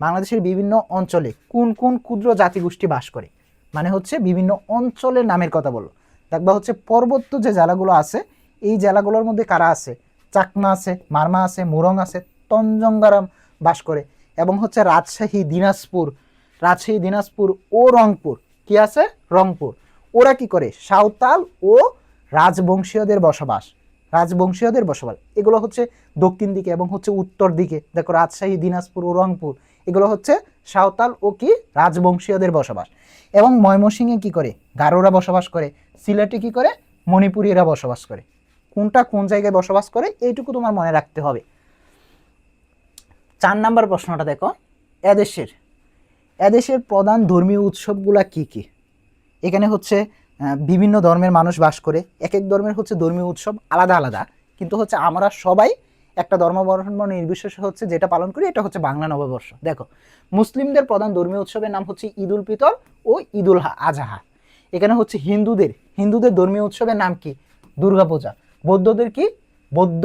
A: বাংলাদেশের বিভিন্ন অঞ্চলে কোন কোন ক্ষুদ্র জাতিগোষ্ঠী বাস করে, মানে হচ্ছে বিভিন্ন অঞ্চলের নামের কথা বলো। দেখবা হচ্ছে পর্বত্য যে জেলাগুলো আছে, এই জেলাগুলোর মধ্যে কারা আছে? চাকমা আছে, মারমা আছে, মুরং আছে, তঞ্জঙ্গারাম বাস করে। এবং হচ্ছে রাজশাহী, দিনাজপুর ও রংপুর, কি আছে? রংপুর। ওরা কি করে? সাঁওতাল ও রাজবংশীয়দের বসবাস। এগুলো হচ্ছে দক্ষিণ দিকে এবং হচ্ছে উত্তর দিকে। দেখো রাজশাহী, দিনাজপুর ও রংপুর, এগুলো হচ্ছে সাঁওতাল ও কি রাজবংশীয়দের বসবাস। এবং ময়মনসিংহে কি করে? গারোরা বসবাস করে। সিলেটে কি করে? মণিপুরীরা বসবাস করে। কোনটা কোন জায়গায় বসবাস করে এইটুকু তোমার মনে রাখতে হবে। 4 নম্বর প্রশ্নটা দেখো, এদেশের প্রধান ধর্মীয় উৎসবগুলা কি কি? এখানে হচ্ছে বিভিন্ন ধর্মের মানুষ বাস করে, এক এক ধর্মের হচ্ছে ধর্মীয় উৎসব আলাদা আলাদা, কিন্তু হচ্ছে আমরা সবাই একটা ধর্মবর্ণ নির্বিশেষে হচ্ছে যেটা পালন করি, এটা হচ্ছে বাংলা নববর্ষ। দেখো, মুসলিমদের প্রধান ধর্মীয় উৎসবের নাম হচ্ছে ঈদ উল ফিতর ও ঈদ উল আজহা। এখানে হচ্ছে হিন্দুদের ধর্মীয় উৎসবের নাম কি? দুর্গাপূজা। বৌদ্ধদের কি? বৌদ্ধ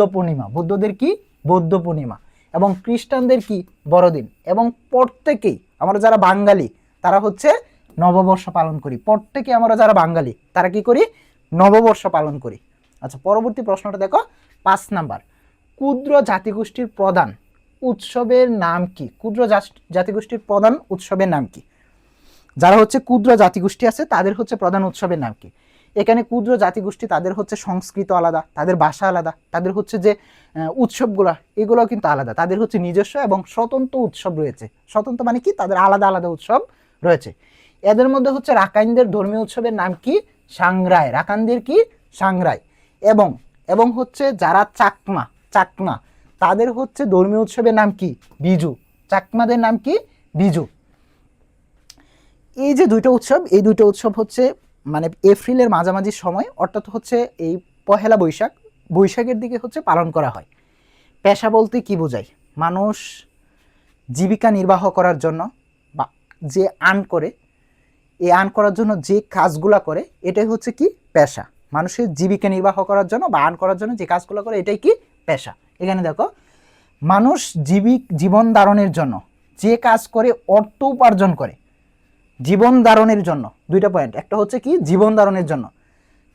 A: পূর্ণিমা। এবং খ্রিস্টানদের কি? বড়দিন। এবং প্রত্যেকেই আমরা যারা বাঙালি তারা হচ্ছে নববর্ষ পালন করি। প্রত্যেকে আমরা যারা বাঙালি তারা কি করি? নববর্ষ পালন করি। আচ্ছা, পরবর্তী প্রশ্নটা দেখো, 5 নাম্বার, ক্ষুদ্র জাতিগোষ্ঠীর প্রধান উৎসবের নাম কি? ক্ষুদ্র জাতিগোষ্ঠীর প্রধান উৎসবের নাম কি? যারা হচ্ছে ক্ষুদ্র জাতিগোষ্ঠী আছে তাদের হচ্ছে প্রধান উৎসবের নাম কি? এখানে ক্ষুদ্র জাতিগোষ্ঠী তাদের হচ্ছে সংস্কৃত আলাদা, তাদের ভাষা আলাদা, তাদের হচ্ছে যে উৎসবগুলো এগুলো কিন্তু আলাদা, তাদের হচ্ছে নিজস্ব এবং স্বতন্ত্র উৎসব রয়েছে। স্বতন্ত্র মানে কি? তাদের আলাদা আলাদা উৎসব রয়েছে। এদের মধ্যে হচ্ছে রাখাইনদের ধর্মীয় উৎসবের নাম কি? সাংগ্রাই। রাখাইনদের কি? সাংগ্রাই। এবং এবং হচ্ছে যারা চাকমা, চাকমা তাদের হচ্ছে ধর্মীয় উৎসবের নাম কি? বিজু। চাকমাদের নাম কি? বিজু। এই যে দুইটা উৎসব, এই দুইটা উৎসব হচ্ছে মানে এপ্রিলের মাঝামাঝি সময়, অর্থাৎ হচ্ছে এই পহেলা বৈশাখ, বৈশাখের দিকে হচ্ছে পালন করা হয়। পেশা বলতে কি বোঝায়? মানুষ জীবিকা নির্বাহ করার জন্য বা যে আর্ন করে, এই আর্ন করার জন্য যে কাজগুলা করে এটাই হচ্ছে কি? পেশা। মানুষের জীবিকা নির্বাহ করার জন্য বা আর্ন করার জন্য যে কাজগুলো করে এটাই কি? পেশা। এখানে দেখো, মানুষ জীবন ধারণের জন্য যে কাজ করে অর্থ উপার্জন করে, জীবন ধারণের জন্য দুইটা পয়েন্ট, একটা হচ্ছে কি? জীবন ধারণের জন্য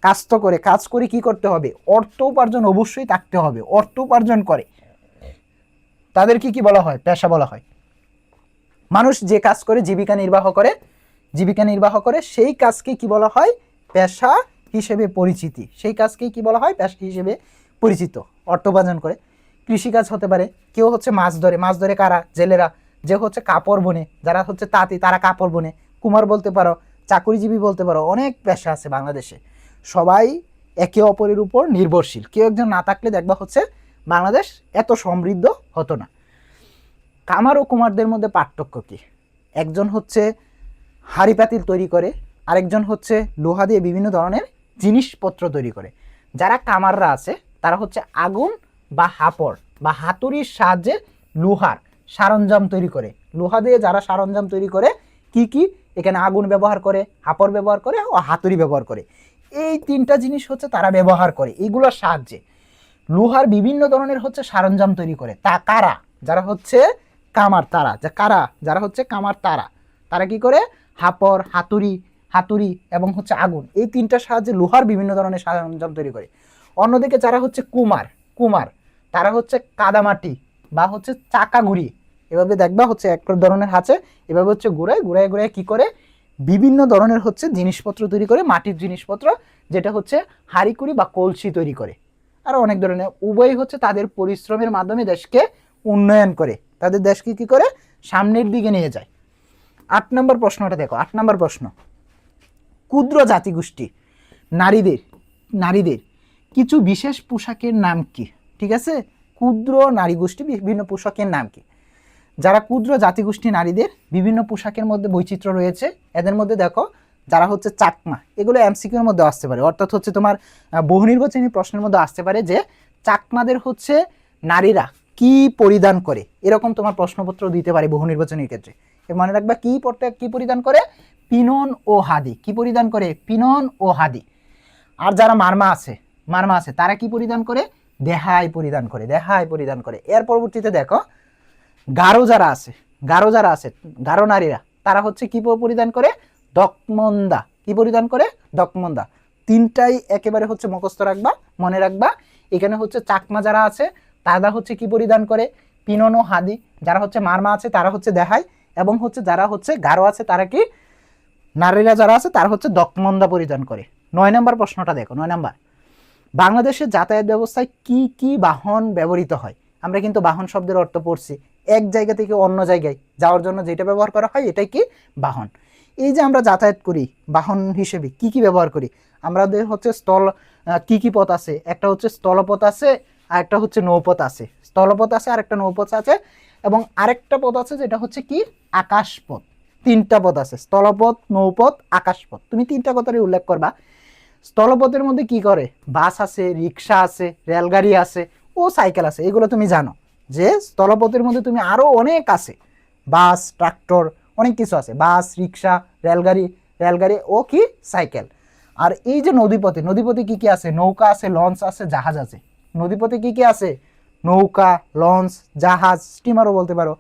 A: কাজ তো করে, কাজ করে কি করতে হবে? অর্থ উপার্জন অবশ্যই থাকতে হবে। অর্থ উপার্জন করে তাদেরকে কি বলা হয়? পেশা বলা হয়। মানুষ যে কাজ করে জীবিকা নির্বাহ করে, জীবিকা নির্বাহ করে সেই কাজকে কি বলা হয়? পেশা হিসেবে পরিচিতি। সেই কাজকে কি বলা হয়? পেশা হিসেবে পরিচিত। অর্থ উপার্জন করে কৃষিকাজ হতে পারে, কেউ হচ্ছে মাছ ধরে, মাছ ধরে কারা? জেলেরা। যে হচ্ছে কাপড় বনে, যারা হচ্ছে তাঁতি তারা কাপড় বনে, কুমার বলতে পারো, চাকরিজীবী বলতে পারো, অনেক পেশা আছে বাংলাদেশে। সবাই একে অপরের উপর নির্ভরশীল। কেউ একজন না থাকলে দেখবা হচ্ছে বাংলাদেশ এত সমৃদ্ধ হতো না। কামার ও কুমারদের মধ্যে পার্থক্য কি? একজন হচ্ছে হাঁড়ি পাতিল তৈরি করে, আরেকজন হচ্ছে লোহা দিয়ে বিভিন্ন ধরনের জিনিসপত্র তৈরি করে। যারা কামাররা আছে তারা হচ্ছে আগুন বা হাপড় বা হাতুড়ির সাহায্যে লোহার সরঞ্জাম তৈরি করে। লোহা দিয়ে যারা সরঞ্জাম তৈরি করে, কি কি? এখানে আগুন ব্যবহার করে, হাপড় ব্যবহার করে ও হাতুড়ি ব্যবহার করে। এই তিনটা জিনিস হচ্ছে তারা ব্যবহার করে। এইগুলোর সাহায্যে লোহার বিভিন্ন ধরনের হচ্ছে সরঞ্জাম তৈরি করে। তা কারা? যারা হচ্ছে কামার, তারা যা কারা? যারা হচ্ছে কামার তারা, তারা কি করে? হাপড়, হাতুড়ি এবং হচ্ছে আগুন, এই তিনটার সাহায্যে লোহার বিভিন্ন ধরনের সরঞ্জাম তৈরি করে। অন্যদিকে যারা হচ্ছে কুমার তারা হচ্ছে কাদামাটি বা হচ্ছে চাকা গুড়ি, এভাবে দেখবা হচ্ছে এক ধরনের আছে, এভাবে হচ্ছে ঘুরায় কি করে? বিভিন্ন ধরনের হচ্ছে জিনিসপত্র তৈরি করে, মাটির জিনিসপত্র, যেটা হচ্ছে হাঁড়িকুড়ি বা কলসি তৈরি করে। আরও অনেক ধরনের। উভয় হচ্ছে তাদের পরিশ্রমের মাধ্যমে দেশকে উন্নয়ন করে, তাদের দেশকে কি করে? সামনের দিকে নিয়ে যায়। 8 নম্বর প্রশ্নটা দেখো। 8 নম্বর প্রশ্ন, ক্ষুদ্র জাতিগোষ্ঠী নারীদের কিছু বিশেষ পোশাকের নাম কি? ঠিক আছে, ক্ষুদ্র নারী গোষ্ঠী বিভিন্ন পোশাকের নাম কি? যারা ক্ষুদ্র জাতিগোষ্ঠী নারীদের বিভিন্ন পোশাকের মধ্যে বৈচিত্র্য রয়েছে। এদের মধ্যে দেখো, যারা হচ্ছে চাকমা, এগুলো এমসিকিউর মধ্যে আসতে পারে, অর্থাৎ হচ্ছে তোমার বহু নির্বাচনী প্রশ্নের মধ্যে আসতে পারে যে চাকমাদের হচ্ছে নারীরা কি পরিধান করে, এরকম তোমার প্রশ্নপত্র দিতে পারে বহু নির্বাচনীর ক্ষেত্রে। মনে রাখবা কি পরিধান করে? পিনন ও হাদি। কি পরিধান করে? পিনন ও হাদি। আর যারা মারমা আছে তারা কি পরিধান করে? দেহাই পরিধান করে। এর পরবর্তীতে দেখো, গারো যারা আছে, গারো নারীরা, তারা হচ্ছে কি পরিধান করে? দকমন্দা। কি পরিধান করে? দকমন্দা। তিনটাই একেবারে হচ্ছে মুখস্থ রাখবা, মনে রাখবা। এখানে হচ্ছে চাকমা যারা আছে তারা হচ্ছে কি পরিধান করে? পিনন ও হাদি। যারা হচ্ছে মারমা আছে তারা হচ্ছে দেহাই, এবং হচ্ছে যারা হচ্ছে গারো আছে তারা কি? নারীরা যারা আছে তারা হচ্ছে দকমন্দা পরিধান করে। 9 নম্বর প্রশ্নটা দেখো। 9 নম্বর, বাংলাদেশের যাতায়াত ব্যবস্থায় কি কি বাহন ব্যবহৃত হয়? আমরা কিন্তু বাহন শব্দের অর্থ পড়ছি, এক জায়গা থেকে অন্য জায়গায় যাওয়ার জন্য যেটা ব্যবহার করা হয় এটাই কি? বাহন। এই যে আমরা যাতায়াত করি, বাহন হিসেবে কি কি ব্যবহার করি? আমাদের হচ্ছে কি পথ আছে? একটা হচ্ছে স্থলপথ আছে, আর একটা হচ্ছে নৌপথ আছে। স্থলপথ আছে আর একটা নৌপথ আছে, এবং আরেকটা পথ আছে যেটা হচ্ছে কি? আকাশপথ। 3টা পথ আছে, স্থলপথ, নৌপথ, আকাশপথ। তুমি 3টা কথারই উল্লেখ করবা। স্থলপথের মধ্যে কি করে? বাস আছে, রিক্সা আছে, রেলগাড়ি আছে ও সাইকেল আছে। এগুলো তুমি জানো যে স্থলপথের মধ্যে তুমি আরও অনেক আছে, বাস, ট্রাক্টর, অনেক কিছু আছে। বাস, রিক্সা, রেলগাড়ি ও কি? সাইকেল। আর এই যে নদীপথে কি কি আছে? নৌকা আছে, লঞ্চ আছে, জাহাজ আছে। নদীপথে কি কি আছে? নৌকা, লঞ্চ, জাহাজ, স্টিমারও বলতে পারো।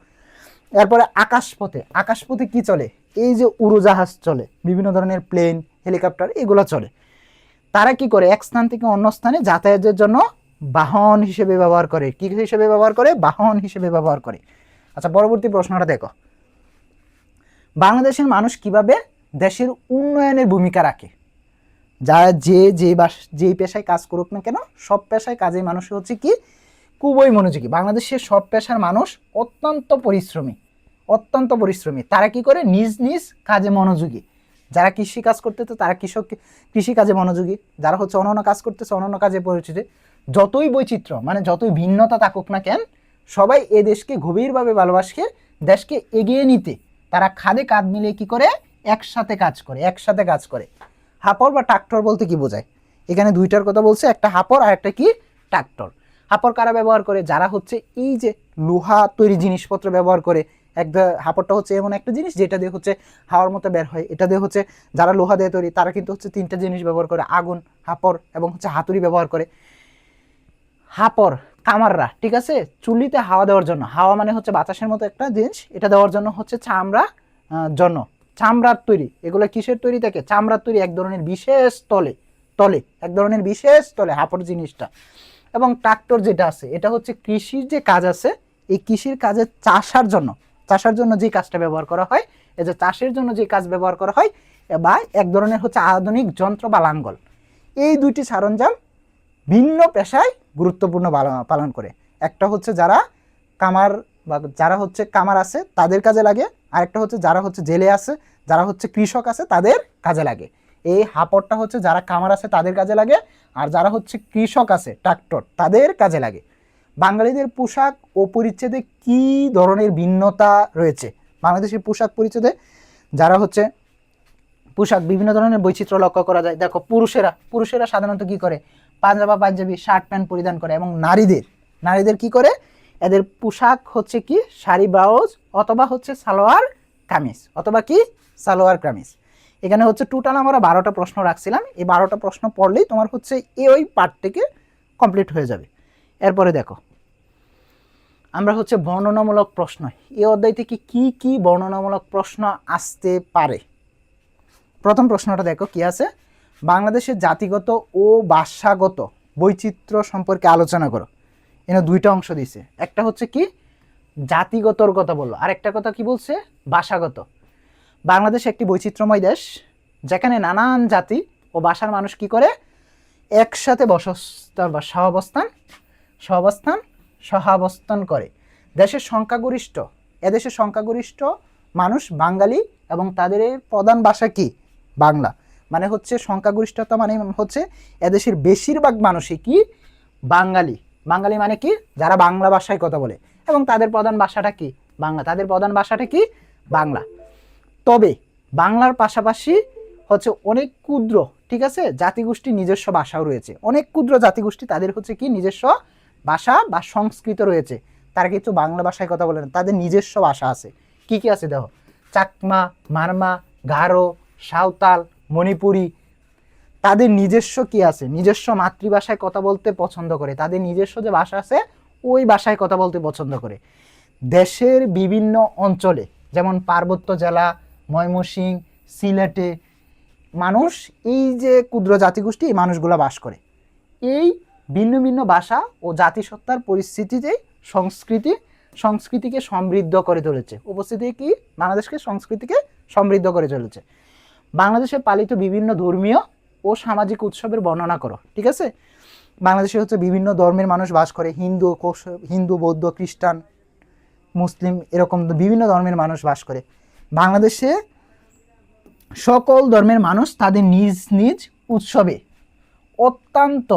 A: এরপরে আকাশপথে কি চলে? এই যে উড়োজাহাজ চলে, বিভিন্ন ধরনের প্লেন, হেলিকপ্টার, এগুলো চলে। তারা কি করে? এক স্থান থেকে অন্য স্থানে যাতায়াতের জন্য বাহন হিসেবে ব্যবহার করে। কি হিসেবে ব্যবহার করে? বাহন হিসেবে ব্যবহার করে। আচ্ছা, পরবর্তী প্রশ্নটা দেখো, বাংলাদেশের মানুষ কিভাবে দেশের উন্নয়নের ভূমিকা রাখে? যারা যেই পেশায় কাজ করুক না কেন, সব পেশায় কাজে মানুষ হচ্ছে কি? খুবই মনোযোগী। বাংলাদেশের সব পেশার মানুষ অত্যন্ত পরিশ্রমী। তারা কি করে? নিজ নিজ কাজে মনোযোগী। যারা কৃষি কাজ করতেছে তারা কৃষি কাজে মনোযোগী, যারা হচ্ছে অন্যান্য কাজ করতেছে অন্যান্য কাজে পরিচিত। যতই বৈচিত্র্য মানে যতই ভিন্নতা থাকুক না কেন, সবাই এ দেশকে গভীরভাবে ভালোবাসে, দেশকে এগিয়ে নিতে তারা খাদে কাঁধ মিলিয়ে কি করে, একসাথে কাজ করে। হাপর বা ট্রাক্টর বলতে কি বোঝায়? এখানে দুইটার কথা বলছে, একটা হাপর আর একটা কি ট্রাক্টর। হাপর কারা ব্যবহার করে? যারা হচ্ছে এই যে লোহা তৈরি জিনিসপত্র ব্যবহার করে। হাপরটা হচ্ছে এমন একটা জিনিস যেটা দিয়ে হচ্ছে হাওয়ার মতো বের হয়। এটা দিয়ে হচ্ছে যারা লোহা দিয়ে তৈরি তারা কিন্তু হচ্ছে তিনটা জিনিস ব্যবহার করে, আগুন, হাপর এবং হচ্ছে হাতুড়ি ব্যবহার করে। হাপর কামাররা, ঠিক আছে, চুল্লিতে হাওয়া দেওয়ার জন্য, হাওয়া মানে হচ্ছে বাতাসের মতো একটা জিনিস, এটা দেওয়ার জন্য হচ্ছে চামড়ার তৈরি। এগুলো কিসের তৈরি থাকে? চামড়ার তৈরি, এক ধরনের বিশেষ তলে হাপর জিনিসটা। এবং ট্রাক্টর যেটা আছে এটা হচ্ছে কৃষির যে কাজ আছে, এই কৃষির কাজে চাষার জন্য যে কাজটা ব্যবহার করা হয়, এই যে চাষের জন্য যে কাজ ব্যবহার করা হয়, বা এক ধরনের হচ্ছে আধুনিক যন্ত্র বা লাঙ্গল। এই দুইটি সরঞ্জাম ভিন্ন পেশায় গুরুত্বপূর্ণ পালন করে। একটা হচ্ছে যারা কামার আছে তাদের কাজে লাগে, আরেকটা হচ্ছে যারা হচ্ছে জেলে আছে, যারা হচ্ছে কৃষক আছে তাদের কাজে লাগে। এই হাপরটা হচ্ছে যারা কামার আছে তাদের কাজে লাগে, আর যারা হচ্ছে কৃষক আছে ট্রাক্টর তাদের কাজে লাগে। বাঙালিদের পোশাক ও পরিচ্ছদে কি ধরনের ভিন্নতা রয়েছে? বাংলাদেশের পোশাক পরিচ্ছদে যারা হচ্ছে পোশাক বিভিন্ন ধরনের বৈচিত্র্য লক্ষ্য করা যায়। দেখো, পুরুষেরা সাধারণত কি করে? পাঞ্জাবি, শার্ট প্যান্ট পরিধান করে। এবং নারীদের কি করে? এদের পোশাক হচ্ছে কি শাড়ি, ব্লাউজ অথবা হচ্ছে সালোয়ার কামিজ। এখানে হচ্ছে টোটাল আমরা 12টা প্রশ্ন রাখছিলাম। এই 12টা প্রশ্ন পড়লেই তোমার হচ্ছে ওই পার্ট থেকে কমপ্লিট হয়ে যাবে। এরপরে দেখো, আমরা হচ্ছে বর্ণনামূলক প্রশ্ন, এই অধ্যায় থেকে কি কি বর্ণনামূলক প্রশ্ন আসতে পারে। প্রথম প্রশ্নটা দেখো কি আছে, বাংলাদেশের জাতিগত ও ভাষাগত বৈচিত্র্য সম্পর্কে আলোচনা করো। এখানে দুইটা অংশ দিছে, একটা হচ্ছে কি জাতিগতর কথা বললো, আর একটা কথা কি বলছে ভাষাগত। বাংলাদেশ একটি বৈচিত্র্যময় দেশ, যেখানে নানান জাতি ও ভাষার মানুষ কি করে একসাথে সহাবস্থান করে। এদেশের সংখ্যাগরিষ্ঠ মানুষ বাঙালি এবং তাদের প্রধান ভাষা কি বাংলা। মানে হচ্ছে সংখ্যাগরিষ্ঠতা মানে হচ্ছে এদেশের বেশিরভাগ মানুষই কি বাঙালি মানে কি যারা বাংলা ভাষায় কথা বলে, এবং তাদের প্রধান ভাষাটা কি বাংলা। তবে বাংলার পাশাপাশি হচ্ছে অনেক ক্ষুদ্র, ঠিক আছে, জাতিগোষ্ঠীর নিজস্ব ভাষাও রয়েছে। অনেক ক্ষুদ্র জাতিগোষ্ঠী তাদের হচ্ছে কি নিজস্ব ভাষা বা সংস্কৃত রয়েছে। তারা কিন্তু বাংলা ভাষায় কথা বলে না, তাদের নিজস্ব ভাষা আছে। কি কি আছে দেখো, চাকমা, মারমা, গারো, সাঁওতাল, মণিপুরি। তাদের নিজস্ব কি আছে? নিজস্ব মাতৃভাষায় কথা বলতে পছন্দ করে। তাদের নিজস্ব যে ভাষা আছে ওই ভাষায় কথা বলতে পছন্দ করে। দেশের বিভিন্ন অঞ্চলে, যেমন পার্বত্য জেলা, ময়মনসিংহ, সিলেটে মানুষ, এই যে ক্ষুদ্র জাতিগোষ্ঠী, এই মানুষগুলো বাস করে। এই ভিন্ন ভিন্ন ভাষা ও জাতিসত্তার পরিস্থিতিতেই সংস্কৃতিকে সমৃদ্ধ করে চলেছে। উপস্থিতি কি বাংলাদেশকে সংস্কৃতিকে সমৃদ্ধ করে চলেছে। বাংলাদেশে পালিত বিভিন্ন ধর্মীয় ও সামাজিক উৎসবের বর্ণনা করো। ঠিক আছে, বাংলাদেশে হচ্ছে বিভিন্ন ধর্মের মানুষ বাস করে, হিন্দু, বৌদ্ধ, খ্রিস্টান, মুসলিম, এরকম বিভিন্ন ধর্মের মানুষ বাস করে। বাংলাদেশে সকল ধর্মের মানুষ তাদের নিজ নিজ উৎসবে অত্যন্ত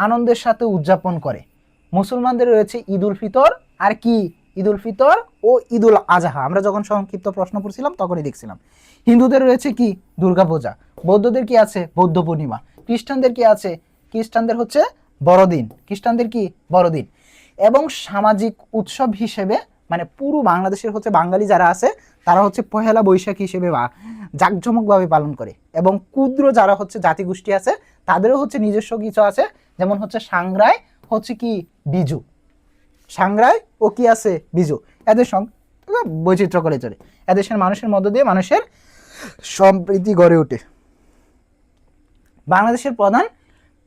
A: আনন্দের সাথে উদযাপন করে। মুসলমানদের রয়েছে ঈদ উল ফিতর, আর কি ঈদ উল ফিতর ও ঈদ উল আজহা, আমরা যখন সংক্ষিপ্ত প্রশ্ন পড়ছিলাম তখনই দেখছিলাম। হিন্দুদের রয়েছে কি দুর্গাপূজা, বৌদ্ধদের কি আছে বৌদ্ধ পূর্ণিমা, খ্রিস্টানদের কি আছে খ্রিস্টানদের হচ্ছে বড়দিন। এবং সামাজিক উৎসব হিসেবে মানে পুরো বাংলাদেশের হচ্ছে বাঙালি যারা আছে তারা হচ্ছে পহেলা বৈশাখ হিসেবে বা জাঁকজমকভাবে পালন করে। এবং ক্ষুদ্র যারা হচ্ছে জাতিগোষ্ঠী আছে তাদেরও হচ্ছে নিজস্ব কিছু আছে, যেমন হচ্ছে সাংগ্রাই, হচ্ছে কি বিজু, সাংগ্রাই ও কি আছে বিজু। এদের সঙ্গে বৈচিত্র্য করে চলে। এদেশের মানুষের মধ্য দিয়ে মানুষের সম্প্রীতি গড়ে ওঠে। বাংলাদেশের প্রধান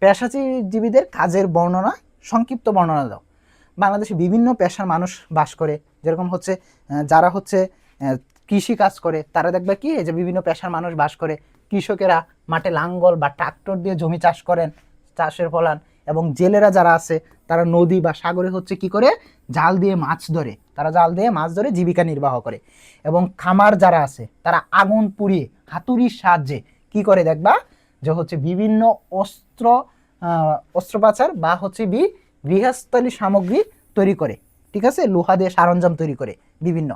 A: পেশাজীবীদের কাজের বর্ণনা, সংক্ষিপ্ত বর্ণনা দাও। বাংলাদেশে বিভিন্ন পেশার মানুষ বাস করে, যেরকম হচ্ছে যারা হচ্ছে কৃষি কাজ করে তারা দেখবে কি যে বিভিন্ন পেশার মানুষ বাস করে। কৃষকেরা মাঠে লাঙ্গল বা ট্রাক্টর দিয়ে জমি চাষ করেন, চাষের ফলান। এবং জেলেরা যারা আছে তারা নদী বা সাগরে হচ্ছে কি করে জাল দিয়ে মাছ ধরে, তারা জাল দিয়ে মাছ ধরে জীবিকা নির্বাহ করে। এবং খামার যারা আছে তারা আগুন পুড়িয়ে হাতুড়ির সাহায্যে কি করে দেখবা যে হচ্ছে বিভিন্ন অস্ত্রোপচার বা হচ্ছে গৃহস্থলী সামগ্রী তৈরি করে, ঠিক আছে, লোহা দিয়ে সরঞ্জাম তৈরি করে বিভিন্ন।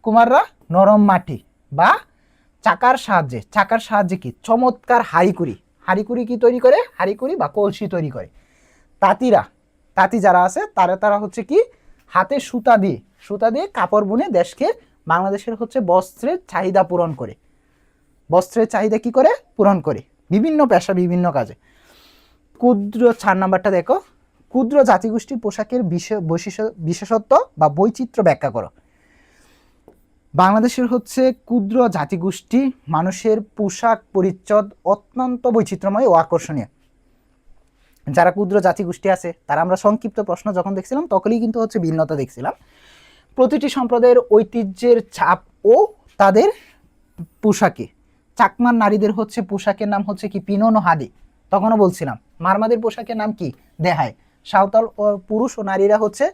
A: কুমাররা নরম মাটি বা চাকার সাহায্যে কি চমৎকার হাঁড়িকুড়ি কি তৈরি করে, হাঁড়িকুড়ি বা কলসি তৈরি করে। তাঁতি যারা আছে তারা হচ্ছে কি হাতে সুতা দিয়ে কাপড় বুনে দেশকে বাংলাদেশের হচ্ছে বস্ত্রের চাহিদা কি করে পূরণ করে বিভিন্ন পেশা বিভিন্ন কাজে। ক্ষুদ্র 4 নাম্বারটা দেখো, ক্ষুদ্র জাতিগোষ্ঠীর পোশাকের বিশেষত্ব বা বৈচিত্র্য ব্যাখ্যা করো। বাংলাদেশের হচ্ছে ক্ষুদ্র জাতিগোষ্ঠী মানুষের পোশাক পরিচ্ছদ অত্যন্ত বৈচিত্র্যময় ও আকর্ষণীয়। যারা ক্ষুদ্র জাতিগোষ্ঠী আছে তারা আমরা সংক্ষিপ্ত প্রশ্ন যখন দেখছিলাম তখনই কিন্তু হচ্ছে ভিন্নতা দেখছিলাম। প্রতিটি সম্প্রদায়ের ঐতিহ্যের ছাপ ও তাদের পোশাকে। চাকমার নারীদের হচ্ছে পোশাকের নাম হচ্ছে কি পিনন ও হাদি, তখনও বলছিলাম। মারমাদের পোশাকের নাম কি দেহায়। সাঁওতাল ও পুরুষ ও নারীরা হচ্ছে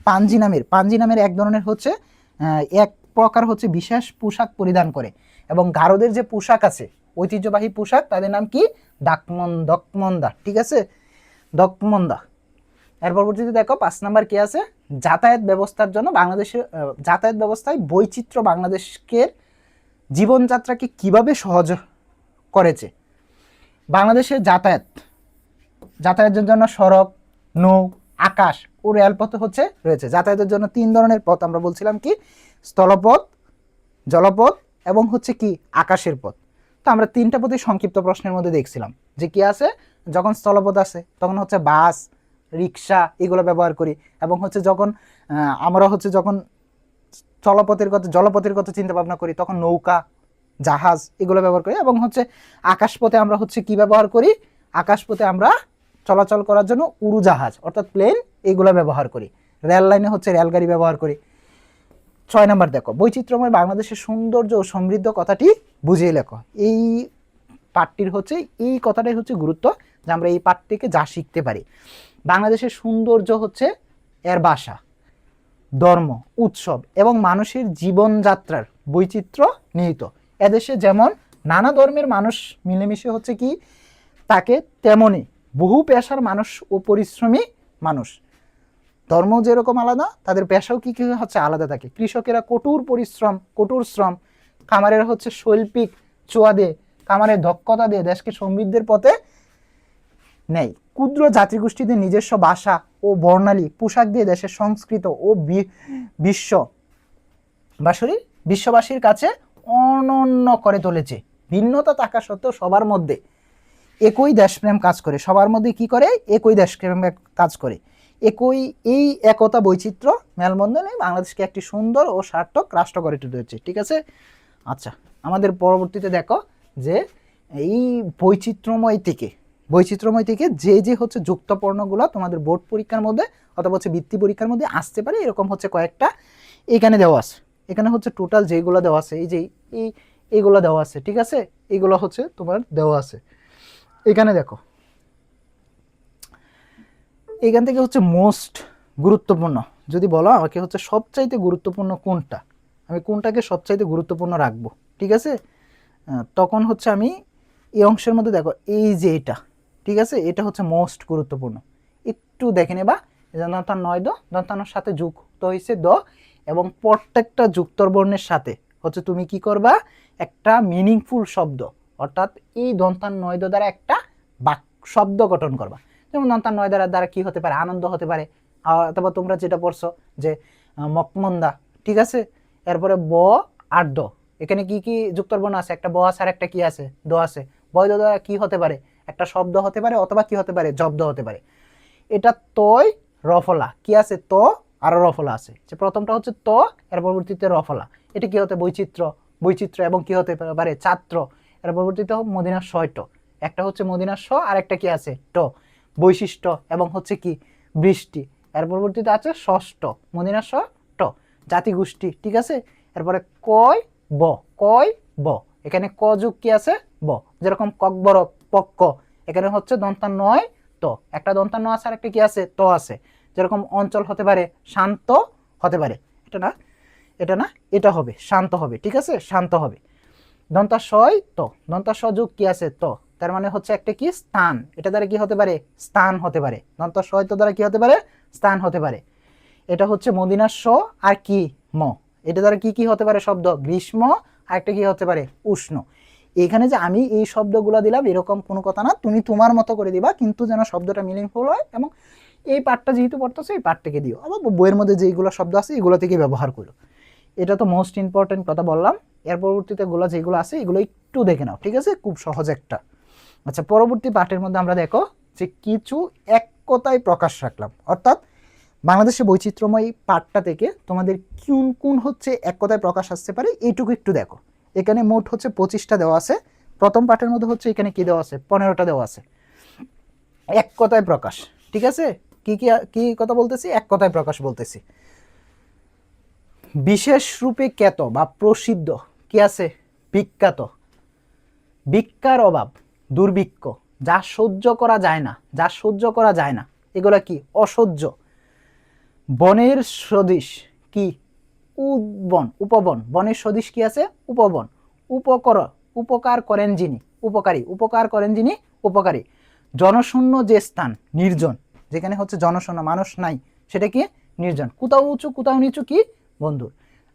A: পাঞ্জি নামের এক ধরনের হচ্ছে এক প্রকার হচ্ছে বিশেষ পোশাক পরিধান করে। এবং গারোদের যে পোশাক আছে ঐতিহ্যবাহী পোশাক তাদের নাম কি দকমন্দা, ঠিক আছে, দকমন্দা। এর পরবর্তীতে দেখো 5 নাম্বার কি আছে, যাতায়াত ব্যবস্থার জন্য বাংলাদেশের যাতায়াত ব্যবস্থায় বৈচিত্র্য বাংলাদেশের জীবনযাত্রাকে কিভাবে সহজ করেছে। বাংলাদেশের যাতায়াতের জন্য সড়ক, নৌ, আকাশ ও রেলপথ হচ্ছে রয়েছে। যাতায়াতের জন্য 3 ধরনের পথ আমরা বলছিলাম কি স্থলপথ, জলপথ এবং হচ্ছে কি আকাশের পথ। তো আমরা 3টা পথই সংক্ষিপ্ত প্রশ্নের মধ্যে দেখছিলাম যে কি আছে, যখন স্থলপথ আছে তখন হচ্ছে বাস, রিক্সা এগুলো ব্যবহার করি। এবং হচ্ছে যখন আমরা হচ্ছে যখন জলপথের কথা চিন্তা ভাবনা করি তখন নৌকা, জাহাজ এগুলো ব্যবহার করি। এবং হচ্ছে আকাশপথে আমরা হচ্ছে কি ব্যবহার করি, আকাশপথে আমরা চলাচল করার জন্য উড়োজাহাজ অর্থাৎ প্লেন এগুলো ব্যবহার করি। রেল লাইনে হচ্ছে রেলগাড়ি ব্যবহার করি। 6 নাম্বার দেখো, বৈচিত্র্যময় বাংলাদেশের সৌন্দর্য ও সমৃদ্ধ কথাটি বুঝিয়ে লেখো। এই পাঠটির হচ্ছে এই কথাটাই হচ্ছে গুরুত্ব যে আমরা এই পাঠ থেকে যা শিখতে পারি। বাংলাদেশের সৌন্দর্য হচ্ছে এর ভাষা, ধর্ম, উৎসব এবং মানুষের জীবনযাত্রার বৈচিত্র্য নিহিত। এদেশে যেমন নানা ধর্মের মানুষ মিলেমিশে হচ্ছে কি তাকে, তেমনি বহু পেশার মানুষ ও পরিশ্রমী মানুষ। ধর্ম যেরকম আলাদা তাদের পেশাও কি কি হচ্ছে আলাদা থাকে। কৃষকেরা কঠোর শ্রম, খামারের হচ্ছে শৈল্পিক ছোঁয়া দিয়ে, খামারের দক্ষতা দিয়ে দেশকে সমৃদ্ধির পথে নেই। ক্ষুদ্র জাতিগোষ্ঠীদের নিজস্ব ভাষা ও বর্ণালী পোশাক দিয়ে দেশের সংস্কৃত ও বিশ্ববাসীর কাছে অনন্য করে তুলেছে। ভিন্নতা থাকা সত্ত্বেও সবার মধ্যে একই দেশপ্রেম কাজ করে। সবার মধ্যে কি করে, একই দেশপ্রেম কাজ করে। এই একতা বৈচিত্র্য মেলবন্ধনে বাংলাদেশকে একটি সুন্দর ও সার্থক রাষ্ট্র গড়ে তুলেছে, ঠিক আছে। আচ্ছা, আমাদের পরবর্তীতে দেখো যে এই বৈচিত্র্যময় থেকে যে হচ্ছে যুক্তবর্ণগুলো তোমাদের বোর্ড পরীক্ষার মধ্যে অথবা হচ্ছে বৃত্তি পরীক্ষার মধ্যে আসতে পারে, এরকম হচ্ছে কয়েকটা এখানে দেওয়া আছে। এখানে হচ্ছে টোটাল যেগুলো দেওয়া আছে এই যে এইগুলো দেওয়া আছে, ঠিক আছে, এইগুলো হচ্ছে তোমার দেওয়া আছে। এখানে দেখো, এখান থেকে হচ্ছে মোস্ট গুরুত্বপূর্ণ যদি বলো আমাকে হচ্ছে সবচাইতে গুরুত্বপূর্ণ কোনটা, আমি কোনটাকে সবচাইতে গুরুত্বপূর্ণ রাখবো, ঠিক আছে। তখন হচ্ছে আমি এই অংশের মধ্যে দেখো এই যে এটা, ঠিক আছে, এটা হচ্ছে মোস্ট গুরুত্বপূর্ণ। একটু দেখে নেবা দন্তান 9 দন্তানোর সাথে যুক্ত হয়েছে দ, এবং প্রত্যেকটা যুক্তর বর্ণের সাথে হচ্ছে তুমি কি করবা, একটা মিনিংফুল শব্দ অর্থাৎ এই দন্তান 9 দ্বারা একটা শব্দ গঠন করবা। যেমন দন্তান 9 দ্বারা কি হতে পারে, আনন্দ হতে পারে, অথবা তোমরা যেটা পড়ছো যে মকমন্দা, ঠিক আছে। এরপরে ব আর দ, এখানে কি কি যুক্তর বর্ণ আছে, একটা ব আছে আর একটা কি আছে, দ আছে। বয় দ্বারা কি হতে পারে, একটা শব্দ হতে পারে অথবা কি হতে পারে, জব্দ হতে পারে। এটা তয় রফলা, কি আছে ত আর রফলা আছে, যে প্রথমটা হচ্ছে ত এর পরবর্তীতে রফলা। এটা কি হতে বৈচিত্র্য এবং কি হতে পারে ছাত্র। এর পরবর্তীতে মদিনার ট, একটা হচ্ছে মদিনার স আর একটা কি আছে ট, বৈশিষ্ট্য এবং হচ্ছে কি বৃষ্টি। এর পরবর্তীতে আছে ষষ্ঠ মদিনার স ট, জাতিগোষ্ঠী, ঠিক আছে। এরপরে কয় ব, এখানে ক যুগ কি আছে ব, যেরকম ককবর পক্ক, এখানে হচ্ছে দন্তান 9 ত, একটা দন্তান্ন আছে আর একটা কি আছে, ত আছে। যেরকম অঞ্চল হতে পারে, শান্ত হতে পারে, এটা না, এটা না, এটা হবে শান্ত হবে, ঠিক আছে, শান্ত হবে। দন্তাশয় ত, দন্তাশয় যোগ কি আছে, ত, তার মানে হচ্ছে একটা কি স্থান, এটা দ্বারা কি হতে পারে, স্থান হতে পারে। দন্তাশয় তো দ্বারা কি হতে পারে, স্থান হতে পারে। এটা হচ্ছে মদিনার স আর কি ম, এটা দ্বারা কি কি হতে পারে শব্দ, গ্রীষ্ম আর একটা কি হতে পারে, উষ্ণ। এখানে যে আমি এই শব্দগুলো দিলাম এরকম কোনো কথা না, তুমি তোমার মতো করে দিবা, কিন্তু যেন শব্দটা মিনিংফুল হয়। এবং এই পার্টটা যেহেতু পড়তেছো এই পার্টটাকে দিও, আবার বইয়ের মধ্যে যেগুলো শব্দ আছে এগুলো থেকে ব্যবহার করো। এটা তো মোস্ট ইম্পর্টেন্ট কথা বললাম। এর পরবর্তীতে গুলো যেগুলো আছে এগুলো একটু দেখে নাও, ঠিক আছে, খুব সহজ একটা। আচ্ছা, পরবর্তী পার্টের মধ্যে আমরা দেখো যে কিছু এক কথায় প্রকাশ রাখলাম, অর্থাৎ বাংলাদেশের বৈচিত্র্যময় পার্টটা থেকে তোমাদের কোন কোন হচ্ছে এক কথায় প্রকাশ আসতে পারে এইটুকু একটু দেখো। এখানে মোট হচ্ছে 25টা দেওয়া আছে, প্রথম পার্টের মধ্যে হচ্ছে এখানে কি দেওয়া আছে, 15টা দেওয়া আছে এক কথায় প্রকাশ, ঠিক আছে। কি কি কি কথা বলতেছি, এক কথায় প্রকাশ বলতেছি। বিশেষ রূপে খ্যাত বা প্রসিদ্ধ কি আছে, বিখ্যাত, ভিক্ষার অভাব, দুর্ভিক্ষ, যা সহ্য করা যায় না, যা সহ্য করা যায় না, এগুলা কি অসহ্য। বনের সদৃশ কি, উদ্বন, উপবন, বনের সদৃশ কি আছে, উপবন। উপকর, উপকার করেন যিনি, উপকারী, উপকার করেন যিনি, উপকারী। জনশূন্য যে স্থান, নির্জন, যেখানে হচ্ছে জনশূন্য মানুষ নাই, সেটা কি নির্জন। কোথাও উঁচু কোথাও নিচু কি বন্ধু।